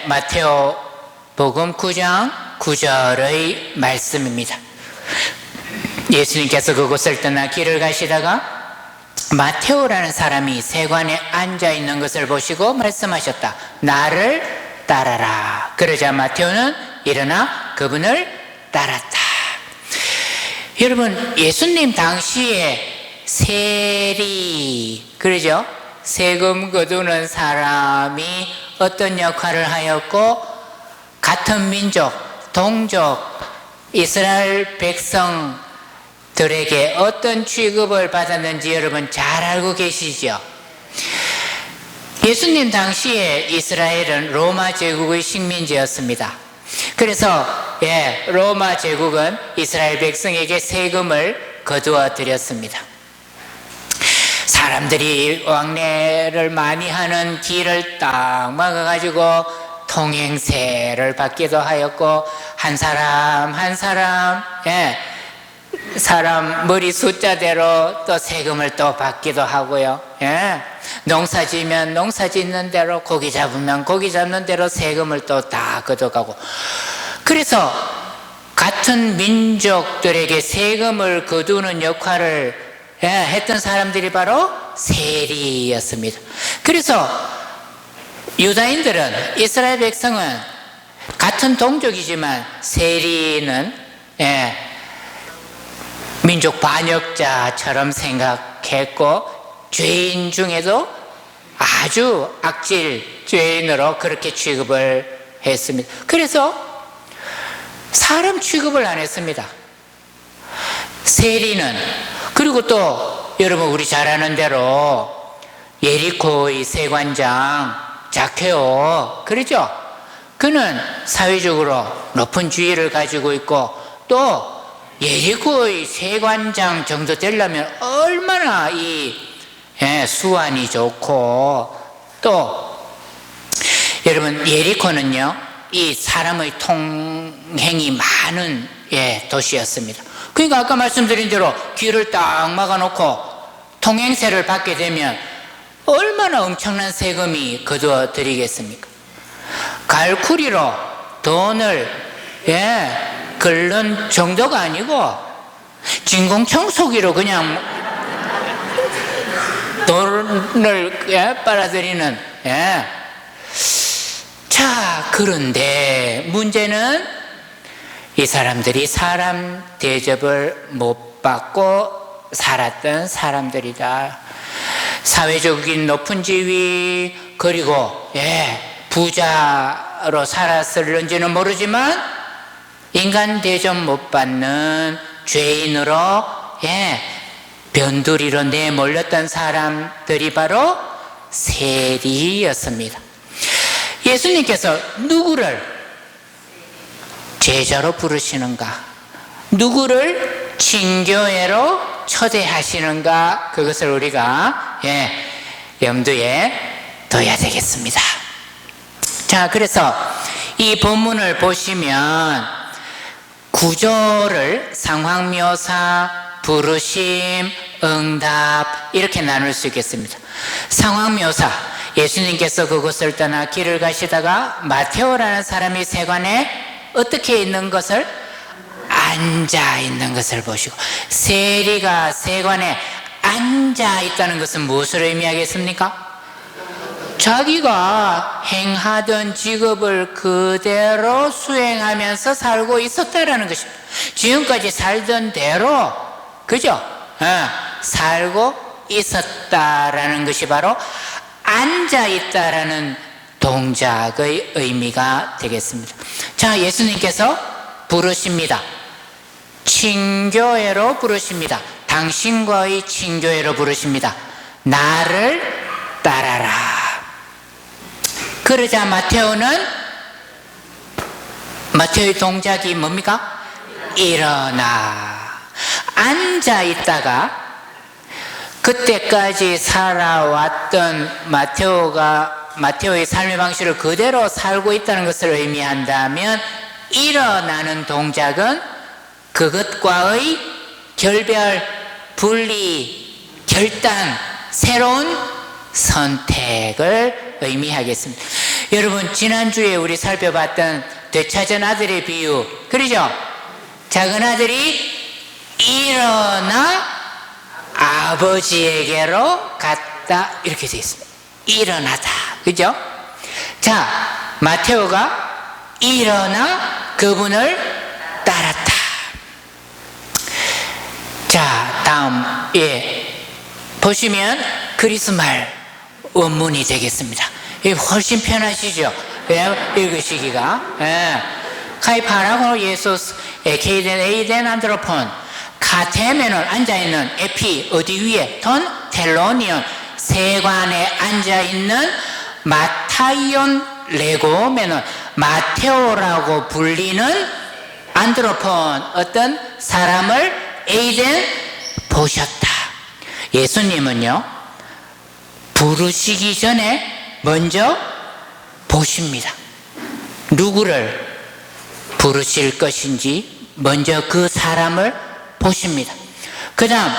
마테오 복음 9장 9절의 말씀입니다. 예수님께서 그곳을 떠나 길을 가시다가 마테오라는 사람이 세관에 앉아 있는 것을 보시고 말씀하셨다. 나를 따라라. 그러자 마테오는 일어나 그분을 따랐다. 여러분, 예수님 당시에 세리, 그러죠? 세금 거두는 사람이 어떤 역할을 하였고, 같은 민족, 동족, 이스라엘 백성들에게 어떤 취급을 받았는지 여러분 잘 알고 계시죠? 예수님 당시에 이스라엘은 로마 제국의 식민지였습니다. 그래서 로마 제국은 이스라엘 백성에게 세금을 거두어 드렸습니다. 사람들이 왕래를 많이 하는 길을 딱 막아가지고 통행세를 받기도 하였고, 한 사람 사람 머리 숫자대로 또 세금을 또 받기도 하고요. 농사 지면 농사 짓는 대로, 고기 잡으면 고기 잡는 대로 세금을 또 다 걷어가고. 그래서 같은 민족들에게 세금을 거두는 역할을 했던 사람들이 바로 세리였습니다. 그래서 유다인들은, 이스라엘 백성은 같은 동족이지만 세리는 민족 반역자처럼 생각했고, 죄인 중에도 아주 악질 죄인으로 그렇게 취급을 했습니다. 그래서 사람 취급을 안 했습니다. 세리는. 그리고 또 여러분 우리 잘 아는 대로 예리코의 세관장 자케오, 그렇죠? 그는 사회적으로 높은 지위를 가지고 있고, 또 예리코의 세관장 정도 되려면 얼마나 수완이 좋고, 또 여러분 예리코는요, 이 사람의 통행이 많은 도시였습니다. 그러니까 아까 말씀드린 대로 길을 딱 막아놓고 통행세를 받게 되면 얼마나 엄청난 세금이 거두어 드리겠습니까? 갈쿠리로 돈을 긁는 정도가 아니고 진공청소기로 그냥 돈을 빨아들이는. 자, 그런데 문제는 이 사람들이 사람 대접을 못 받고 살았던 사람들이다. 사회적인 높은 지위, 그리고 부자로 살았을는지는 모르지만 인간 대접 못 받는 죄인으로 변두리로 내몰렸던 사람들이 바로 세리였습니다. 예수님께서 누구를 제자로 부르시는가, 누구를 친교회로 초대하시는가, 그것을 우리가 염두에 둬야 되겠습니다. 자, 그래서 이 본문을 보시면 구조를 상황묘사, 부르심, 응답 이렇게 나눌 수 있겠습니다. 상황묘사, 예수님께서 그곳을 떠나 길을 가시다가 마테오라는 사람이 세관에 어떻게 있는 것을? 앉아 있는 것을 보시고, 세리가 세관에 앉아 있다는 것은 무엇을 의미하겠습니까? 자기가 행하던 직업을 그대로 수행하면서 살고 있었다라는 것입니다. 지금까지 살던 대로, 그죠? 살고 있었다라는 것이 바로 앉아있다라는 동작의 의미가 되겠습니다. 자, 예수님께서 부르십니다. 친교회로 부르십니다. 당신과의 친교회로 부르십니다. 나를 따라라. 그러자 마테오의 동작이 뭡니까? 일어나. 앉아 있다가 그때까지 살아왔던 마테오의 삶의 방식을 그대로 살고 있다는 것을 의미한다면, 일어나는 동작은 그것과의 결별, 분리, 결단, 새로운 선택을 의미하겠습니다. 여러분, 지난주에 우리 살펴봤던 되찾은 아들의 비유, 그러죠? 작은 아들이 일어나 아버지에게로 갔다, 이렇게 되어 있습니다. 일어나다, 그죠? 자, 마테오가 일어나 그분을 따랐다. 자, 다음, 보시면 그리스말 원문이 되겠습니다. 이게 훨씬 편하시죠? 읽으시기가. 카이 파라고 예수스 에케이덴 에이덴 안드로폰 카테멘을 앉아있는 에피 어디 위에 던 텔로니온 세관에 앉아있는 마타이온 레고멘은 마테오라고 불리는 안드로폰 어떤 사람을 에이덴 보셨다. 예수님은요, 부르시기 전에 먼저 보십니다. 누구를 부르실 것인지 먼저 그 사람을 보십니다. 그 다음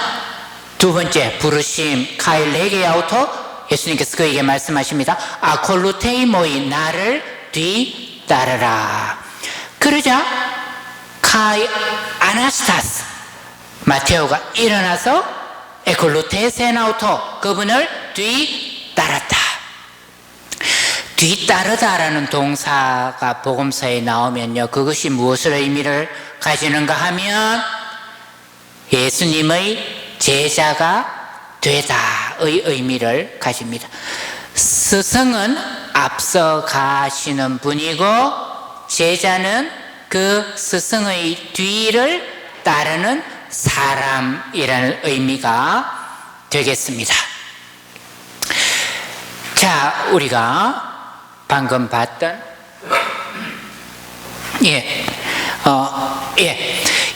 두 번째 부르심 카일레게 아우토, 예수님께서 그에게 말씀하십니다. 아콜루테이모이, 나를 뒤따르라. 그러자 카이 아나스타스, 마테오가 일어나서 에콜루테세나우토, 그분을 뒤따랐다. 뒤따르다라는 동사가 복음서에 나오면요, 그것이 무엇을 의미를 가지는가 하면 예수님의 제자가 되다의 의미를 가집니다. 스승은 앞서 가시는 분이고 제자는 그 스승의 뒤를 따르는 사람이라는 의미가 되겠습니다. 자, 우리가 방금 봤던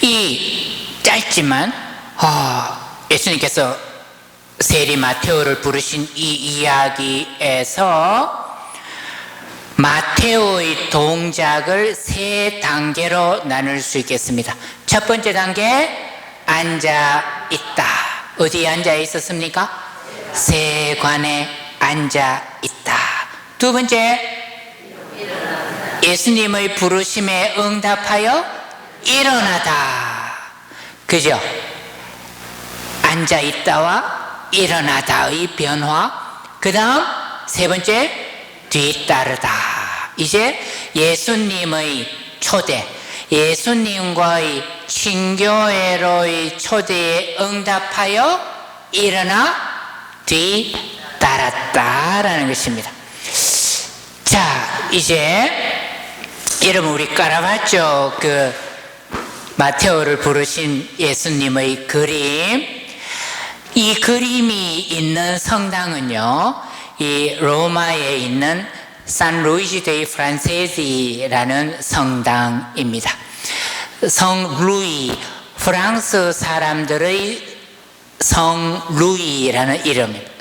이 짧지만 예수님께서 세리 마테오를 부르신 이 이야기에서 마테오의 동작을 세 단계로 나눌 수 있겠습니다. 첫 번째 단계, 앉아 있다. 어디에 앉아 있었습니까? 세관에 앉아 있다. 두 번째, 예수님의 부르심에 응답하여 일어나다. 그죠? 앉아 있다와 일어나다의 변화. 그 다음 세 번째, 뒤따르다. 이제 예수님의 초대, 예수님과의 친교회로의 초대에 응답하여 일어나 뒤따랐다라는 것입니다. 자, 이제 여러분 우리 깔아봤죠? 그 마테오를 부르신 예수님의 그림. 이 그림이 있는 성당은요, 이 로마에 있는 산 루이지 데이 프란세지라는 성당입니다. 성 루이, 프랑스 사람들의 성 루이라는 이름입니다.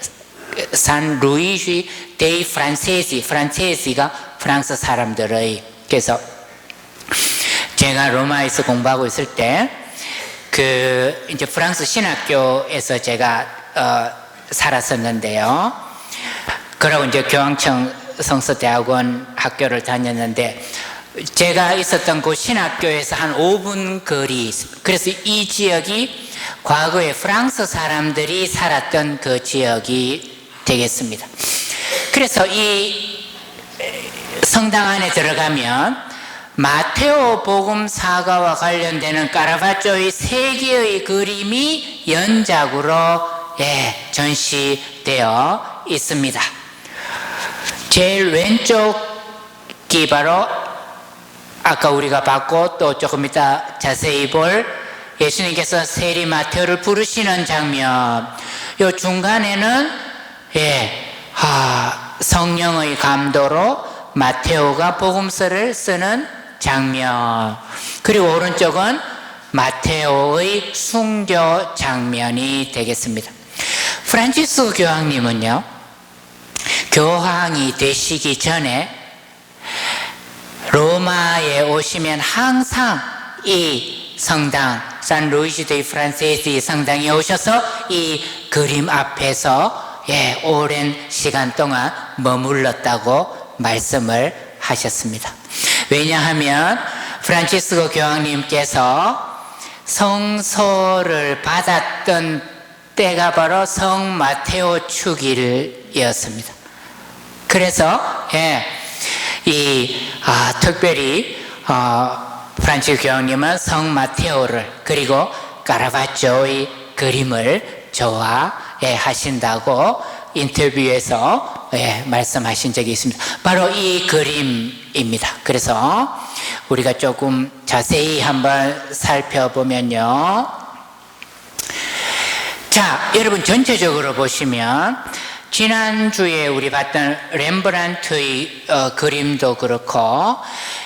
산 루이지 데이 프란체시가 프랑스 사람들의, 그래서 제가 로마에서 공부하고 있을 때 이제 프랑스 신학교에서 제가 살았었는데요. 그러고 이제 교황청 성서대학원 학교를 다녔는데, 제가 있었던 그 신학교에서 한 5분 거리, 그래서 이 지역이 과거에 프랑스 사람들이 살았던 그 지역이 되겠습니다. 그래서 이 성당 안에 들어가면 마테오 복음 사가와 관련되는 카라바초의 3개의 그림이 연작으로 전시되어 있습니다. 제일 왼쪽이 바로 아까 우리가 봤고 또 조금 이따 자세히 볼 예수님께서 세리 마테오를 부르시는 장면, 요 중간에는 성령의 감도로 마테오가 복음서를 쓰는 장면, 그리고 오른쪽은 마테오의 순교 장면이 되겠습니다. 프란치스코 교황님은요, 교황이 되시기 전에 로마에 오시면 항상 이 성당, 산 루이지 데이 프란체시 성당에 오셔서 이 그림 앞에서 오랜 시간 동안 머물렀다고 말씀을 하셨습니다. 왜냐하면 프란치스코 교황님께서 성소를 받았던 때가 바로 성 마테오 축일이었습니다. 그래서 특별히 프란치스코 교황님은 성 마테오를, 그리고 카라바초의 그림을 좋아하신다고 인터뷰에서 말씀하신 적이 있습니다. 바로 이 그림입니다. 그래서 우리가 조금 자세히 한번 살펴보면요, 자, 여러분 전체적으로 보시면 지난주에 우리 봤던 렘브란트의 그림도 그렇고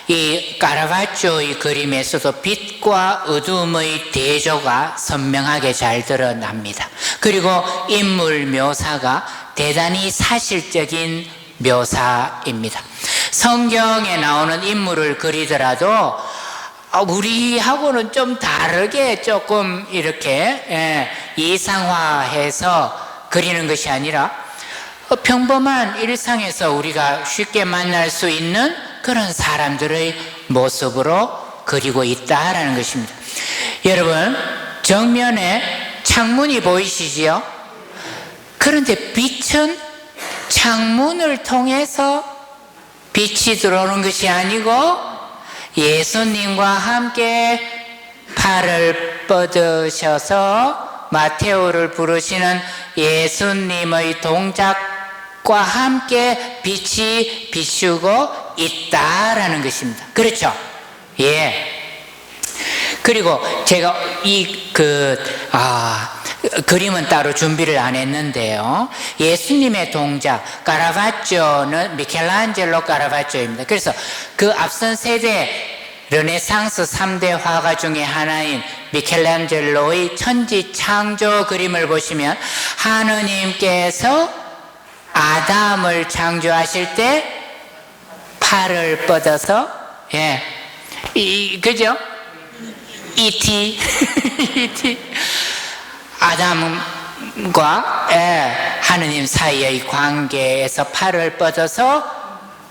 이 카라바초의 그림에서도 빛과 어둠의 대조가 선명하게 잘 드러납니다. 그리고 인물 묘사가 대단히 사실적인 묘사입니다. 성경에 나오는 인물을 그리더라도 우리하고는 좀 다르게 조금 이렇게 이상화해서 그리는 것이 아니라 평범한 일상에서 우리가 쉽게 만날 수 있는 그런 사람들의 모습으로 그리고 있다라는 것입니다. 여러분, 정면에 창문이 보이시지요? 그런데 빛은 창문을 통해서 빛이 들어오는 것이 아니고 예수님과 함께 팔을 뻗으셔서 마테오를 부르시는 예수님의 동작과 함께 빛이 비추고 있다라는 것입니다. 그렇죠? 그리고 제가 그림은 따로 준비를 안 했는데요, 예수님의 동작, 카라바초는 미켈란젤로 카라바초입니다. 그래서 그 앞선 세대 르네상스 3대 화가 중에 하나인 미켈란젤로의 천지창조 그림을 보시면 하느님께서 아담을 창조하실 때 팔을 뻗어서 그죠? E.T. 아담과 하느님 사이의 관계에서 팔을 뻗어서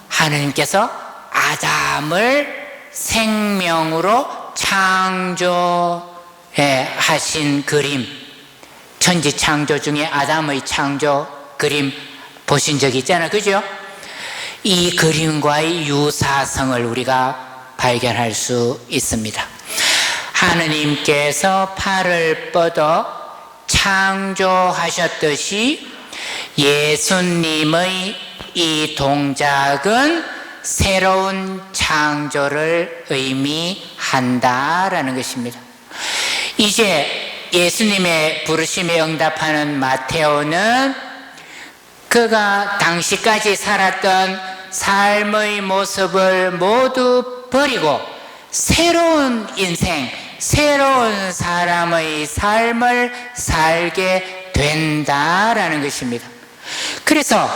하느님께서 아담을 생명으로 창조하신 그림, 천지창조 중에 아담의 창조 그림 보신 적 있잖아요, 그죠? 이 그림과의 유사성을 우리가 발견할 수 있습니다. 하느님께서 팔을 뻗어 창조하셨듯이 예수님의 이 동작은 새로운 창조를 의미한다라는 것입니다. 이제 예수님의 부르심에 응답하는 마테오는 그가 당시까지 살았던 삶의 모습을 모두 버리고 새로운 인생, 새로운 사람의 삶을 살게 된다라는 것입니다. 그래서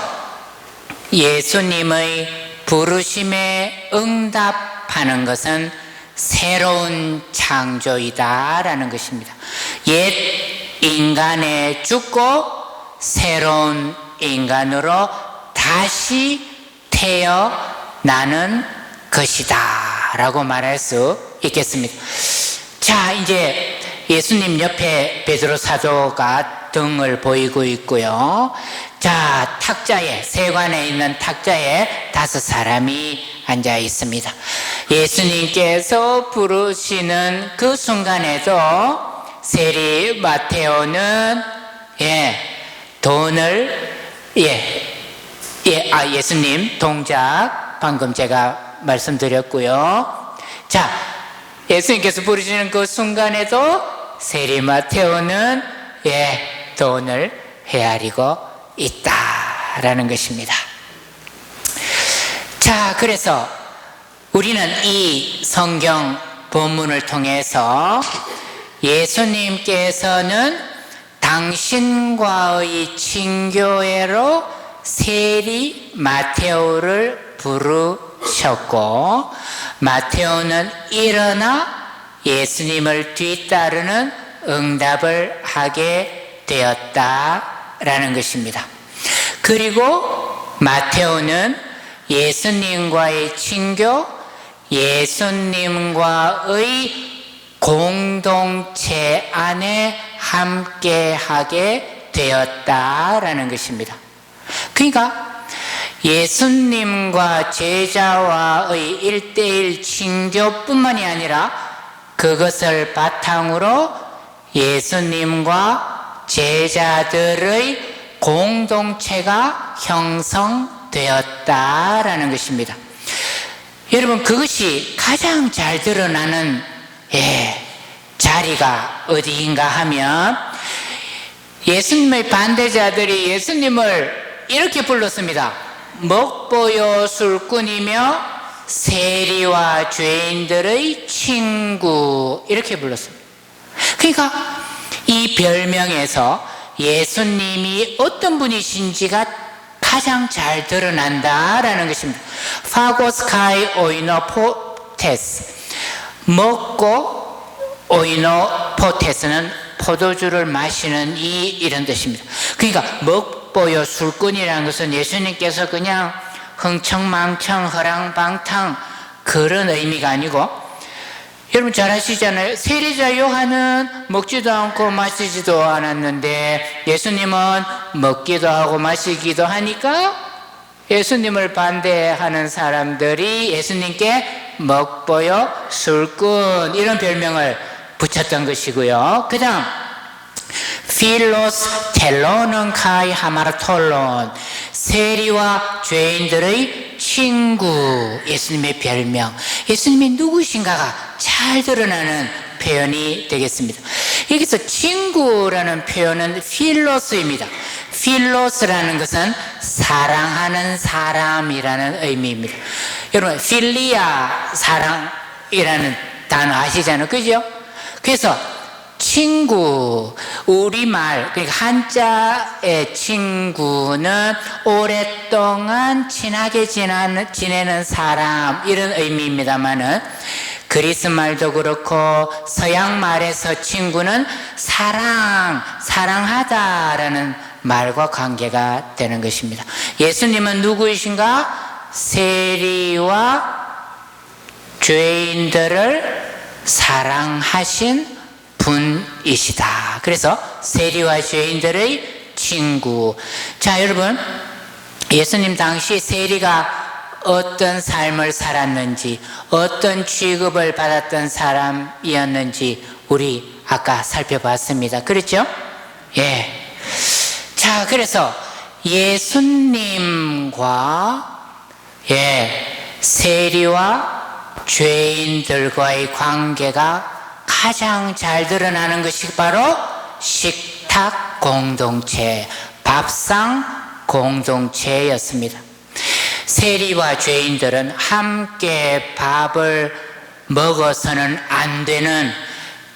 예수님의 부르심에 응답하는 것은 새로운 창조이다라는 것입니다. 옛 인간에 죽고 새로운 인간으로 다시 태어나는 것이다 라고 말할 수 있겠습니다. 자, 이제 예수님 옆에 베드로 사도가 등을 보이고 있고요. 자, 탁자에, 세관에 있는 탁자에 5사람이 앉아 있습니다. 예수님께서 부르시는 그 순간에도 세리 마테오는 돈을 예수님 동작 방금 제가 말씀드렸고요. 자, 예수님께서 부르시는 그 순간에도 세리 마테오는 돈을 헤아리고 있다라는 것입니다. 자, 그래서 우리는 이 성경 본문을 통해서 예수님께서는 당신과의 친교회로 세리 마테오를 부르셨고, 마테오는 일어나 예수님을 뒤따르는 응답을 하게 되었다라는 것입니다. 그리고 마테오는 예수님과의 친교, 예수님과의 공동체 안에 함께하게 되었다라는 것입니다. 그러니까 예수님과 제자와의 1:1 친교뿐만이 아니라 그것을 바탕으로 예수님과 제자들의 공동체가 형성되었다라는 것입니다. 여러분, 그것이 가장 잘 드러나는 자리가 어디인가 하면, 예수님의 반대자들이 예수님을 이렇게 불렀습니다. 먹보요 술꾼이며 세리와 죄인들의 친구, 이렇게 불렀습니다. 그러니까 이 별명에서 예수님이 어떤 분이신지가 가장 잘 드러난다라는 것입니다. 파고스카이 오이노 포테스, 먹고 오이노 포테스는 포도주를 마시는 이런 뜻입니다. 그러니까 먹보요 술꾼이라는 것은 예수님께서 그냥 흥청망청 허랑방탕 그런 의미가 아니고, 여러분 잘 아시잖아요. 세리자 요한은 먹지도 않고 마시지도 않았는데 예수님은 먹기도 하고 마시기도 하니까 예수님을 반대하는 사람들이 예수님께 먹보요 술꾼 이런 별명을 붙였던 것이고요. 그 다음 필로스 텔로는 카이 하마르톨론, 세리와 죄인들의 친구, 예수님의 별명, 예수님이 누구신가가 잘 드러나는 표현이 되겠습니다. 여기서 친구라는 표현은 필로스입니다. 필로스라는 것은 사랑하는 사람이라는 의미입니다. 여러분 필리아, 사랑이라는 단어 아시잖아요, 그죠? 그래서 친구, 우리말, 그러니까 한자의 친구는 오랫동안 친하게 지내는 사람, 이런 의미입니다만은, 그리스 말도 그렇고 서양 말에서 친구는 사랑하다라는 말과 관계가 되는 것입니다. 예수님은 누구이신가? 세리와 죄인들을 사랑하신 분이시다. 그래서 세리와 죄인들의 친구. 자, 여러분, 예수님 당시 세리가 어떤 삶을 살았는지, 어떤 취급을 받았던 사람이었는지 우리 아까 살펴봤습니다. 그렇죠? 예. 자, 그래서 예수님과 세리와 죄인들과의 관계가 가장 잘 드러나는 것이 바로 식탁 공동체, 밥상 공동체였습니다. 세리와 죄인들은 함께 밥을 먹어서는 안 되는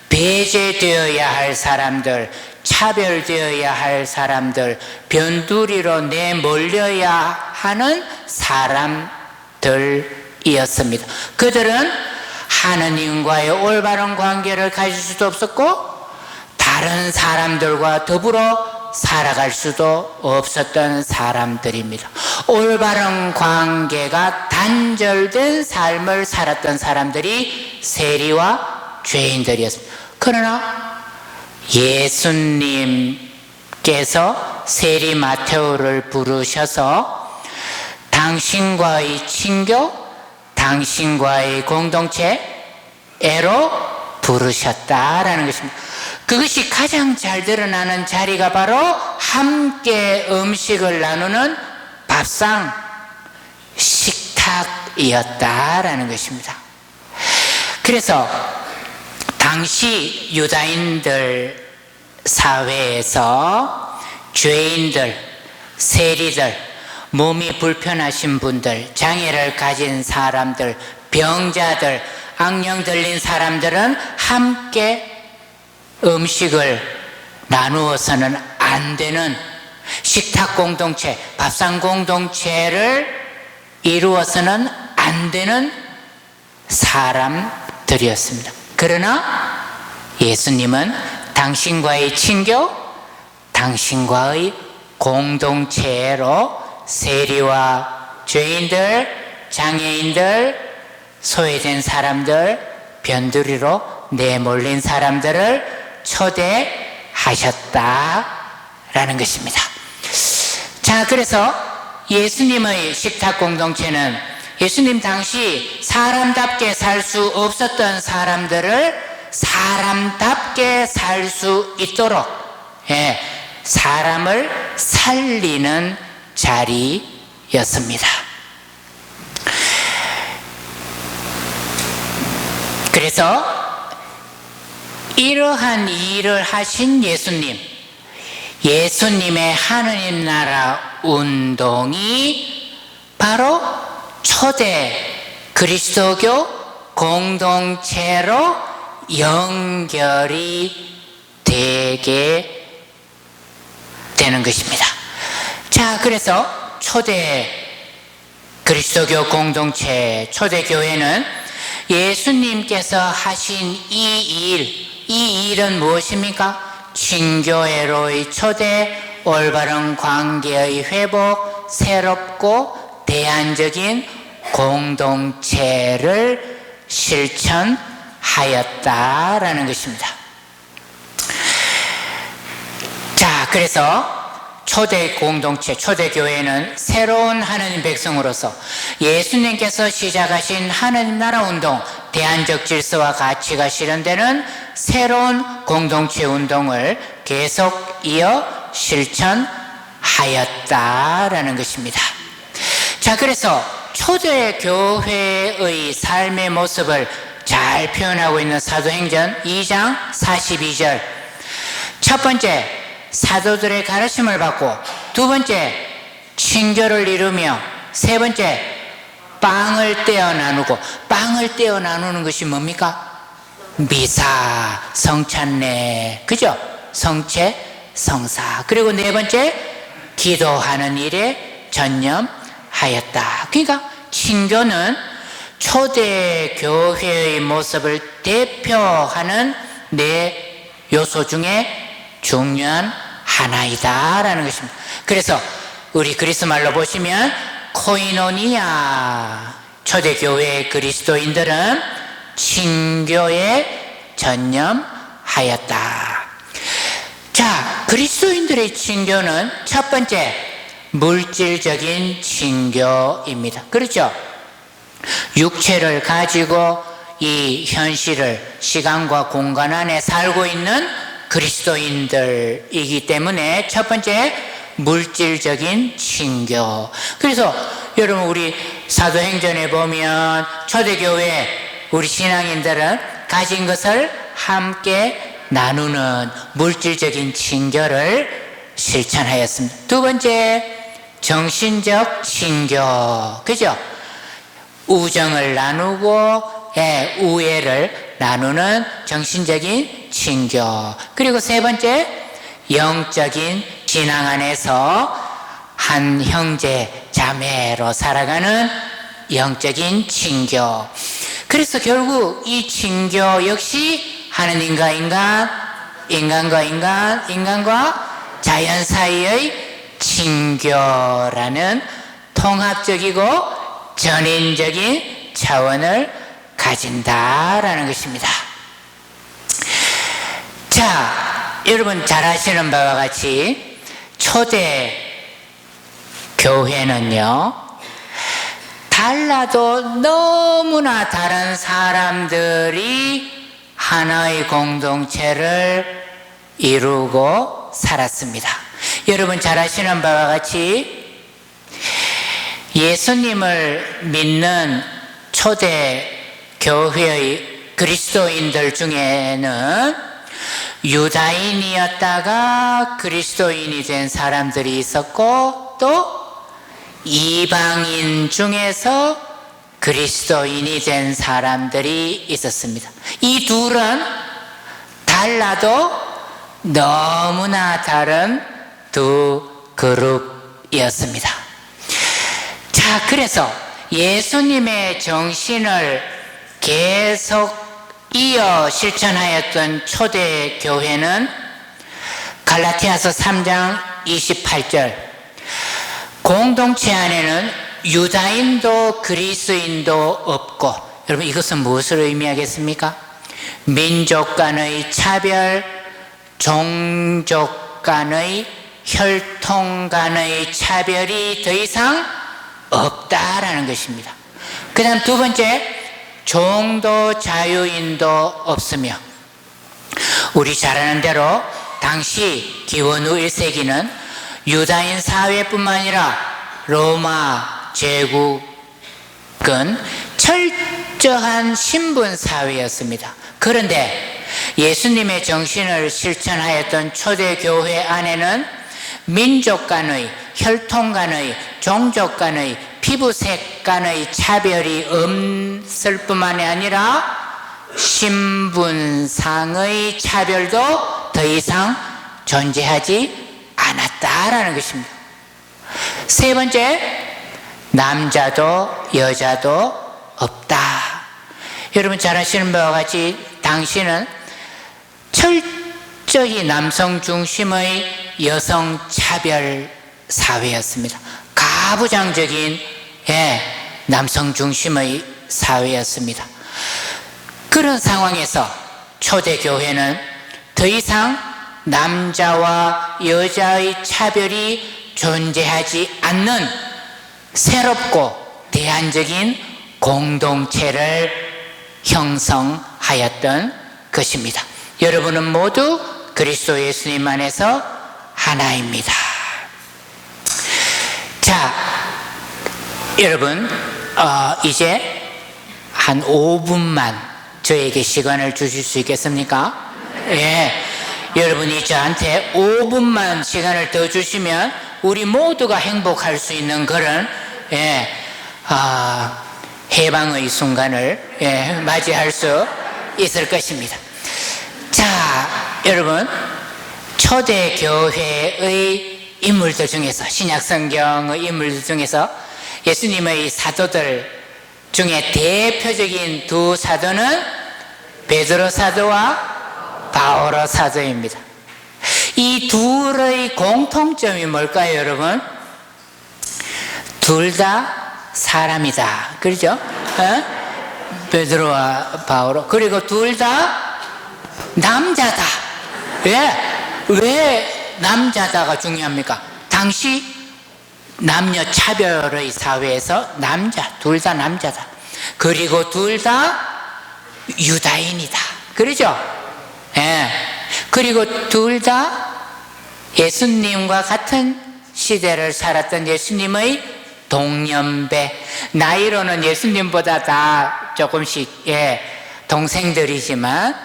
배제되어야 할 사람들, 차별되어야 할 사람들, 변두리로 내몰려야 하는 사람들이었습니다. 그들은 하느님과의 올바른 관계를 가질 수도 없었고 다른 사람들과 더불어 살아갈 수도 없었던 사람들입니다. 올바른 관계가 단절된 삶을 살았던 사람들이 세리와 죄인들이었습니다. 그러나 예수님께서 세리 마테오를 부르셔서 당신과의 친교, 당신과의 공동체로 부르셨다라는 것입니다. 그것이 가장 잘 드러나는 자리가 바로 함께 음식을 나누는 밥상, 식탁이었다라는 것입니다. 그래서 당시 유다인들 사회에서 죄인들, 세리들, 몸이 불편하신 분들, 장애를 가진 사람들, 병자들, 악령 들린 사람들은 함께 음식을 나누어서는 안 되는 식탁 공동체, 밥상 공동체를 이루어서는 안 되는 사람들이었습니다. 그러나 예수님은 당신과의 친교, 당신과의 공동체로 세리와 죄인들, 장애인들, 소외된 사람들, 변두리로 내몰린 사람들을 초대하셨다라는 것입니다. 자, 그래서 예수님의 식탁 공동체는 예수님 당시 사람답게 살 수 없었던 사람들을 사람답게 살 수 있도록 사람을 살리는 자리였습니다. 그래서 이러한 일을 하신 예수님의 하느님 나라 운동이 바로 초대 그리스도교 공동체로 연결이 되게 되는 것입니다. 자, 그래서 초대 그리스도교 공동체, 초대교회는 예수님께서 하신 이 일은 무엇입니까? 친교회로의 초대, 올바른 관계의 회복, 새롭고 대안적인 공동체를 실천하였다라는 것입니다. 자, 그래서 초대 공동체, 초대교회는 새로운 하느님 백성으로서 예수님께서 시작하신 하느님 나라 운동, 대안적 질서와 가치가 실현되는 새로운 공동체 운동을 계속 이어 실천하였다라는 것입니다. 자, 그래서 초대교회의 삶의 모습을 잘 표현하고 있는 사도행전 2장 42절. 첫 번째, 사도들의 가르침을 받고, 두 번째, 친교를 이루며, 세 번째, 빵을 떼어 나누고. 빵을 떼어 나누는 것이 뭡니까? 미사, 성찬례, 그죠? 성체, 성사. 그리고 네 번째, 기도하는 일에 전념하였다. 그러니까 친교는 초대교회의 모습을 대표하는 네 요소 중에 중요한 하나이다라는 것입니다. 그래서 우리 그리스 말로 보시면 코이노니아, 초대교회의 그리스도인들은 친교에 전념하였다. 자, 그리스도인들의 친교는 첫 번째, 물질적인 친교입니다. 그렇죠? 육체를 가지고 이 현실을, 시간과 공간 안에 살고 있는 그리스도인들이기 때문에 첫 번째, 물질적인 친교. 그래서 여러분, 우리 사도행전에 보면 초대교회 우리 신앙인들은 가진 것을 함께 나누는 물질적인 친교를 실천하였습니다. 두 번째, 정신적 친교. 그죠? 우정을 나누고 우애를 나누는 정신적인 친교. 그리고 세 번째, 영적인 신앙 안에서 한 형제 자매로 살아가는 영적인 친교. 그래서 결국 이 친교 역시 하느님과 인간, 인간과 인간, 인간과 자연 사이의 친교라는 통합적이고 전인적인 차원을 가진다라는 것입니다. 자, 여러분 잘 아시는 바와 같이 초대 교회는요, 달라도 너무나 다른 사람들이 하나의 공동체를 이루고 살았습니다. 여러분 잘 아시는 바와 같이 예수님을 믿는 초대 교회의 그리스도인들 중에는 유다인이었다가 그리스도인이 된 사람들이 있었고, 또 이방인 중에서 그리스도인이 된 사람들이 있었습니다. 이 둘은 달라도 너무나 다른 두 그룹이었습니다. 자, 그래서 예수님의 정신을 계속 이어 실천하였던 초대교회는 갈라티아서 3장 28절, 공동체 안에는 유다인도 그리스인도 없고, 여러분 이것은 무엇을 의미하겠습니까? 민족 간의 차별, 종족 간의 혈통 간의 차별이 더 이상 없다라는 것입니다. 그 다음 두 번째, 종도 자유인도 없으며, 우리 잘 아는 대로 당시 기원후 1세기는 유다인 사회뿐만 아니라 로마 제국은 철저한 신분 사회였습니다. 그런데 예수님의 정신을 실천하였던 초대교회 안에는 민족 간의, 혈통 간의, 종족 간의, 피부색 간의 차별이 없을 뿐만이 아니라 신분상의 차별도 더 이상 존재하지 않았다라는 것입니다. 세 번째, 남자도 여자도 없다. 여러분 잘 아시는 바와 같이 당시는 철저히 남성 중심의 여성 차별 사회였습니다. 가부장적인 남성 중심의 사회였습니다. 그런 상황에서 초대교회는 더 이상 남자와 여자의 차별이 존재하지 않는 새롭고 대안적인 공동체를 형성하였던 것입니다. 여러분은 모두 그리스도 예수님 안에서 하나입니다. 자, 여러분 이제 한 5분만 저에게 시간을 주실 수 있겠습니까? 예. 여러분이 저한테 5분만 시간을 더 주시면 우리 모두가 행복할 수 있는 그런 해방의 순간을 맞이할 수 있을 것입니다. 자, 여러분 초대교회의 인물들 중에서, 신약성경의 인물들 중에서 예수님의 사도들 중에 대표적인 두 사도는 베드로 사도와 바오로 사도입니다. 이 둘의 공통점이 뭘까요, 여러분? 둘 다 사람이다. 그렇죠? 베드로와 바오로. 그리고 둘 다 남자다. 왜 남자다가 중요합니까? 당시 남녀 차별의 사회에서 둘 다 남자다. 그리고 둘 다 유다인이다. 그렇죠? 그리고 둘 다 예수님과 같은 시대를 살았던 예수님의 동년배, 나이로는 예수님보다 다 조금씩 동생들이지만,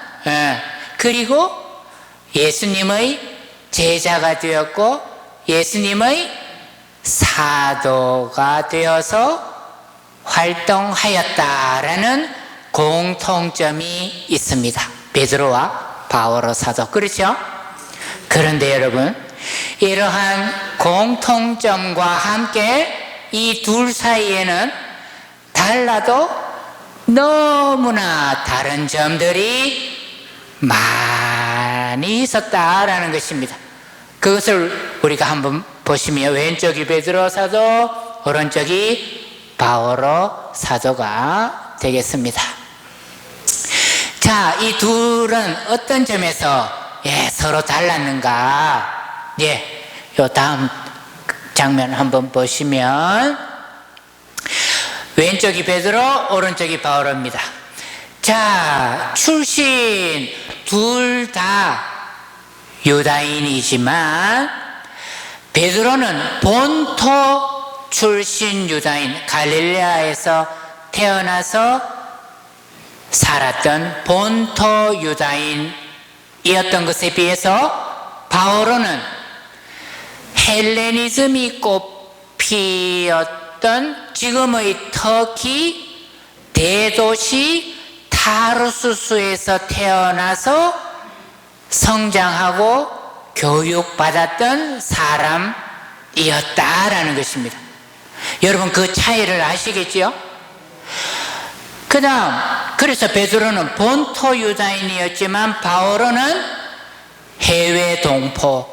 그리고 예수님의 제자가 되었고 예수님의 사도가 되어서 활동하였다라는 공통점이 있습니다. 베드로와 바오로 사도. 그렇죠? 그런데 여러분, 이러한 공통점과 함께 이 둘 사이에는 달라도 너무나 다른 점들이 많이 있었다라는 것입니다. 그것을 우리가 한번 보시면 왼쪽이 베드로 사도, 오른쪽이 바오로 사도가 되겠습니다. 자, 이 둘은 어떤 점에서 서로 달랐는가? 요 다음 장면 한번 보시면 왼쪽이 베드로, 오른쪽이 바오로입니다. 자, 출신 둘 다 유다인이지만 베드로는 본토 출신 유다인, 갈릴레아에서 태어나서 살았던 본토 유다인이었던 것에 비해서 바오로는 헬레니즘이 꽃피었던 지금의 터키 대도시 타르수스에서 태어나서 성장하고 교육받았던 사람이었다라는 것입니다. 여러분, 그 차이를 아시겠죠? 그 다음, 그래서 베드로는 본토 유다인이었지만 바오로는 해외 동포,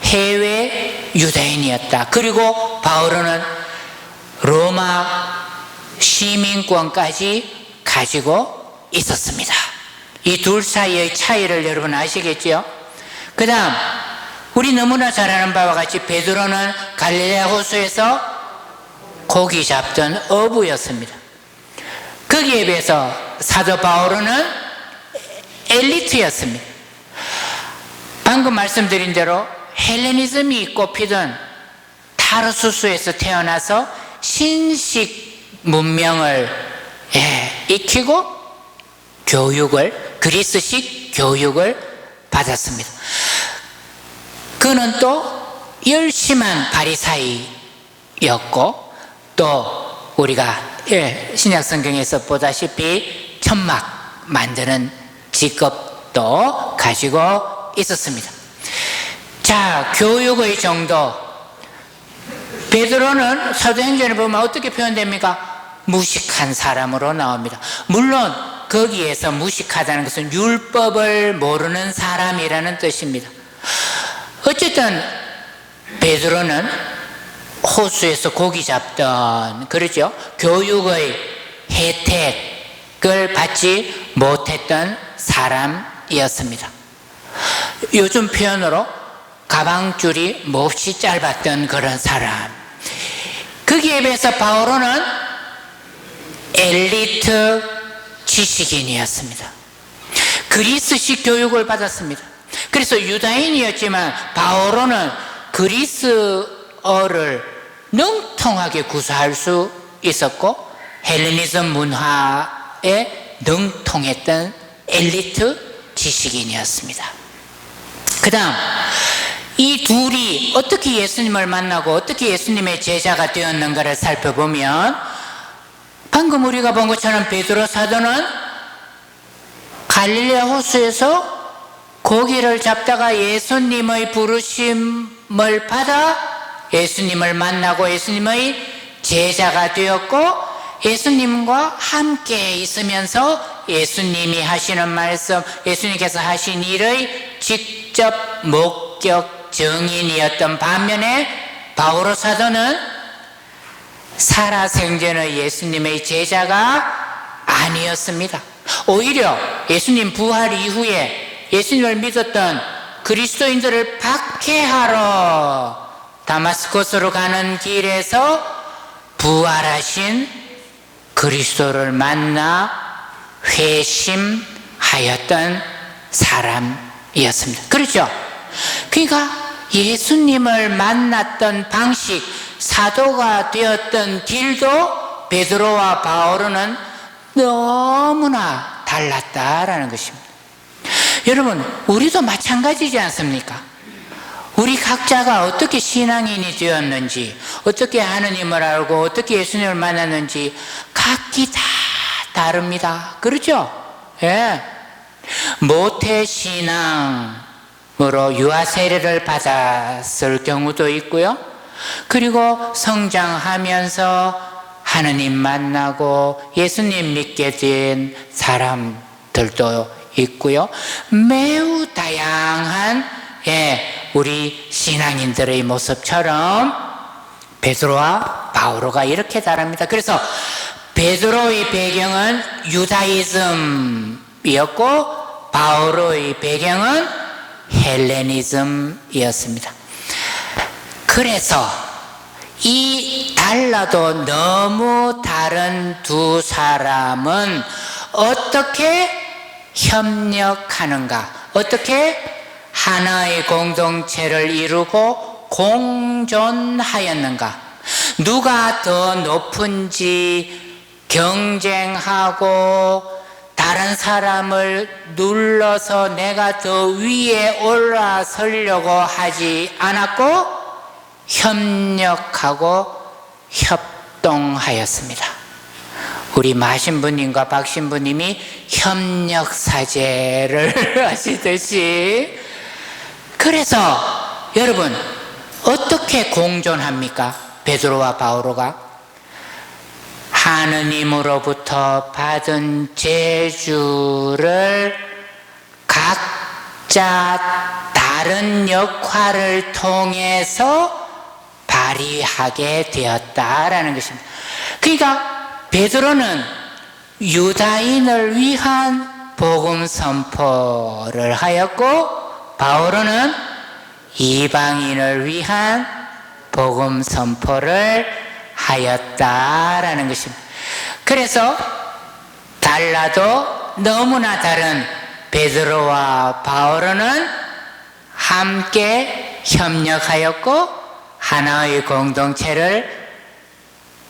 해외 유다인이었다. 그리고 바오로는 로마 시민권까지 가지고 있었습니다. 이 둘 사이의 차이를 여러분 아시겠죠? 그 다음, 우리 너무나 잘 아는 바와 같이 베드로는 갈릴레아 호수에서 고기 잡던 어부였습니다. 거기에 비해서 사도 바오로는 엘리트였습니다. 방금 말씀드린 대로 헬레니즘이 꽃피던 타르수스에서 태어나서 신식 문명을 익히고 그리스식 교육을 받았습니다. 그는 또 열심한 바리사이였고, 또 우리가 신약 성경에서 보다시피 천막 만드는 직업도 가지고 있었습니다. 자, 교육의 정도. 베드로는 사도행전에 보면 어떻게 표현됩니까? 무식한 사람으로 나옵니다. 물론 거기에서 무식하다는 것은 율법을 모르는 사람이라는 뜻입니다. 어쨌든 베드로는 호수에서 고기 잡던, 그렇죠? 교육의 혜택을 받지 못했던 사람이었습니다. 요즘 표현으로 가방줄이 몹시 짧았던 그런 사람. 거기에 비해서 바오로는 엘리트 지식인이었습니다. 그리스식 교육을 받았습니다. 그래서 유다인이었지만 바오로는 그리스어를 능통하게 구사할 수 있었고 헬레니즘 문화에 능통했던 엘리트 지식인이었습니다. 그 다음, 이 둘이 어떻게 예수님을 만나고 어떻게 예수님의 제자가 되었는가를 살펴보면 방금 우리가 본 것처럼 베드로 사도는 갈릴레아 호수에서 고기를 잡다가 예수님의 부르심을 받아 예수님을 만나고 예수님의 제자가 되었고 예수님과 함께 있으면서 예수님이 하시는 말씀, 예수님께서 하신 일의 직접 목격 증인이었던 반면에 바오로 사도는 살아생전의 예수님의 제자가 아니었습니다. 오히려 예수님 부활 이후에 예수님을 믿었던 그리스도인들을 박해하러 다마스코스로 가는 길에서 부활하신 그리스도를 만나 회심하였던 사람이었습니다. 그렇죠? 그러니까 예수님을 만났던 방식, 사도가 되었던 길도 베드로와 바오로는 너무나 달랐다라는 것입니다. 여러분, 우리도 마찬가지지 않습니까? 우리 각자가 어떻게 신앙인이 되었는지, 어떻게 하느님을 알고 어떻게 예수님을 만났는지 각기 다 다릅니다. 그렇죠? 예. 모태신앙, 유아 세례를 받았을 경우도 있고요. 그리고 성장하면서 하느님 만나고 예수님 믿게 된 사람들도 있고요. 매우 다양한 우리 신앙인들의 모습처럼 베드로와 바오로가 이렇게 다릅니다. 그래서 베드로의 배경은 유다이즘이었고 바오로의 배경은 헬레니즘이었습니다. 그래서 이 달라도 너무 다른 두 사람은 어떻게 협력하는가, 어떻게 하나의 공동체를 이루고 공존하였는가, 누가 더 높은지 경쟁하고 다른 사람을 눌러서 내가 더 위에 올라서려고 하지 않았고 협력하고 협동하였습니다. 우리 마신부님과 박신부님이 협력사제를 하시듯이, 그래서 여러분 어떻게 공존합니까? 베드로와 바오로가 하느님으로부터 받은 제주를 각자 다른 역할을 통해서 발휘하게 되었다라는 것입니다. 그러니까 베드로는 유다인을 위한 복음 선포를 하였고 바오로는 이방인을 위한 복음 선포를 하였다라는 것입니다. 그래서 달라도 너무나 다른 베드로와 바오로는 함께 협력하였고 하나의 공동체를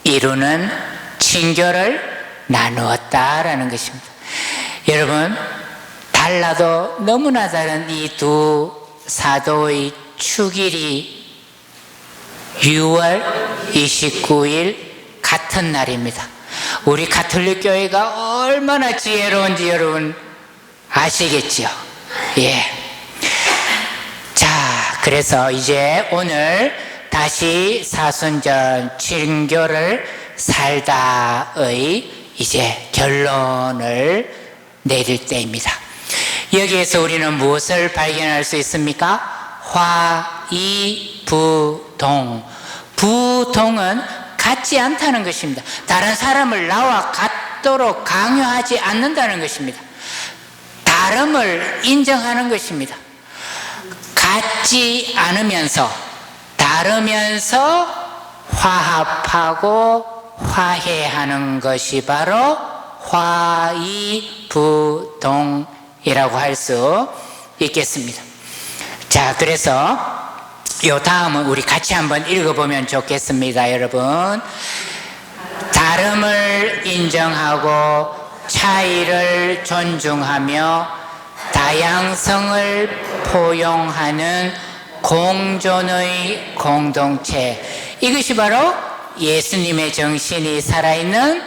이루는 친교를 나누었다라는 것입니다. 여러분, 달라도 너무나 다른 이 두 사도의 축일이 6월 29일 같은 날입니다. 우리 가톨릭 교회가 얼마나 지혜로운지 여러분 아시겠죠? 예. 자, 그래서 이제 오늘 다시 사순절 친교를 살다의 이제 결론을 내릴 때입니다. 여기에서 우리는 무엇을 발견할 수 있습니까? 화이부동. 부동은 같지 않다는 것입니다. 다른 사람을 나와 같도록 강요하지 않는다는 것입니다. 다름을 인정하는 것입니다. 같지 않으면서 다르면서 화합하고 화해하는 것이 바로 화이부동이라고 할 수 있겠습니다. 자, 그래서 요 다음은 우리 같이 한번 읽어보면 좋겠습니다. 여러분, 다름을 인정하고 차이를 존중하며 다양성을 포용하는 공존의 공동체, 이것이 바로 예수님의 정신이 살아있는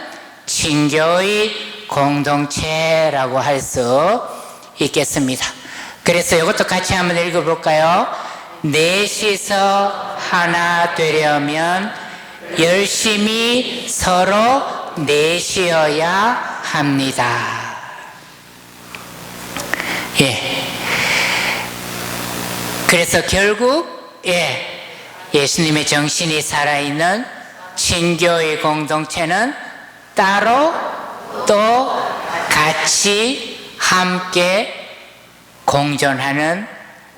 친교의 공동체라고 할 수 있겠습니다. 그래서 이것도 같이 한번 읽어볼까요? 넷이서 하나 되려면 열심히 서로 넷이어야 합니다. 예. 그래서 결국 예수님의 정신이 살아있는 친교의 공동체는 따로 또 같이 함께 공존하는,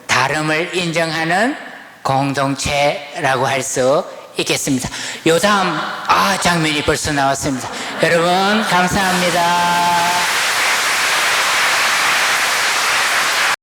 다름을 인정하는 공동체라고 할 수 있겠습니다. 요 다음 장면이 벌써 나왔습니다. 여러분 감사합니다.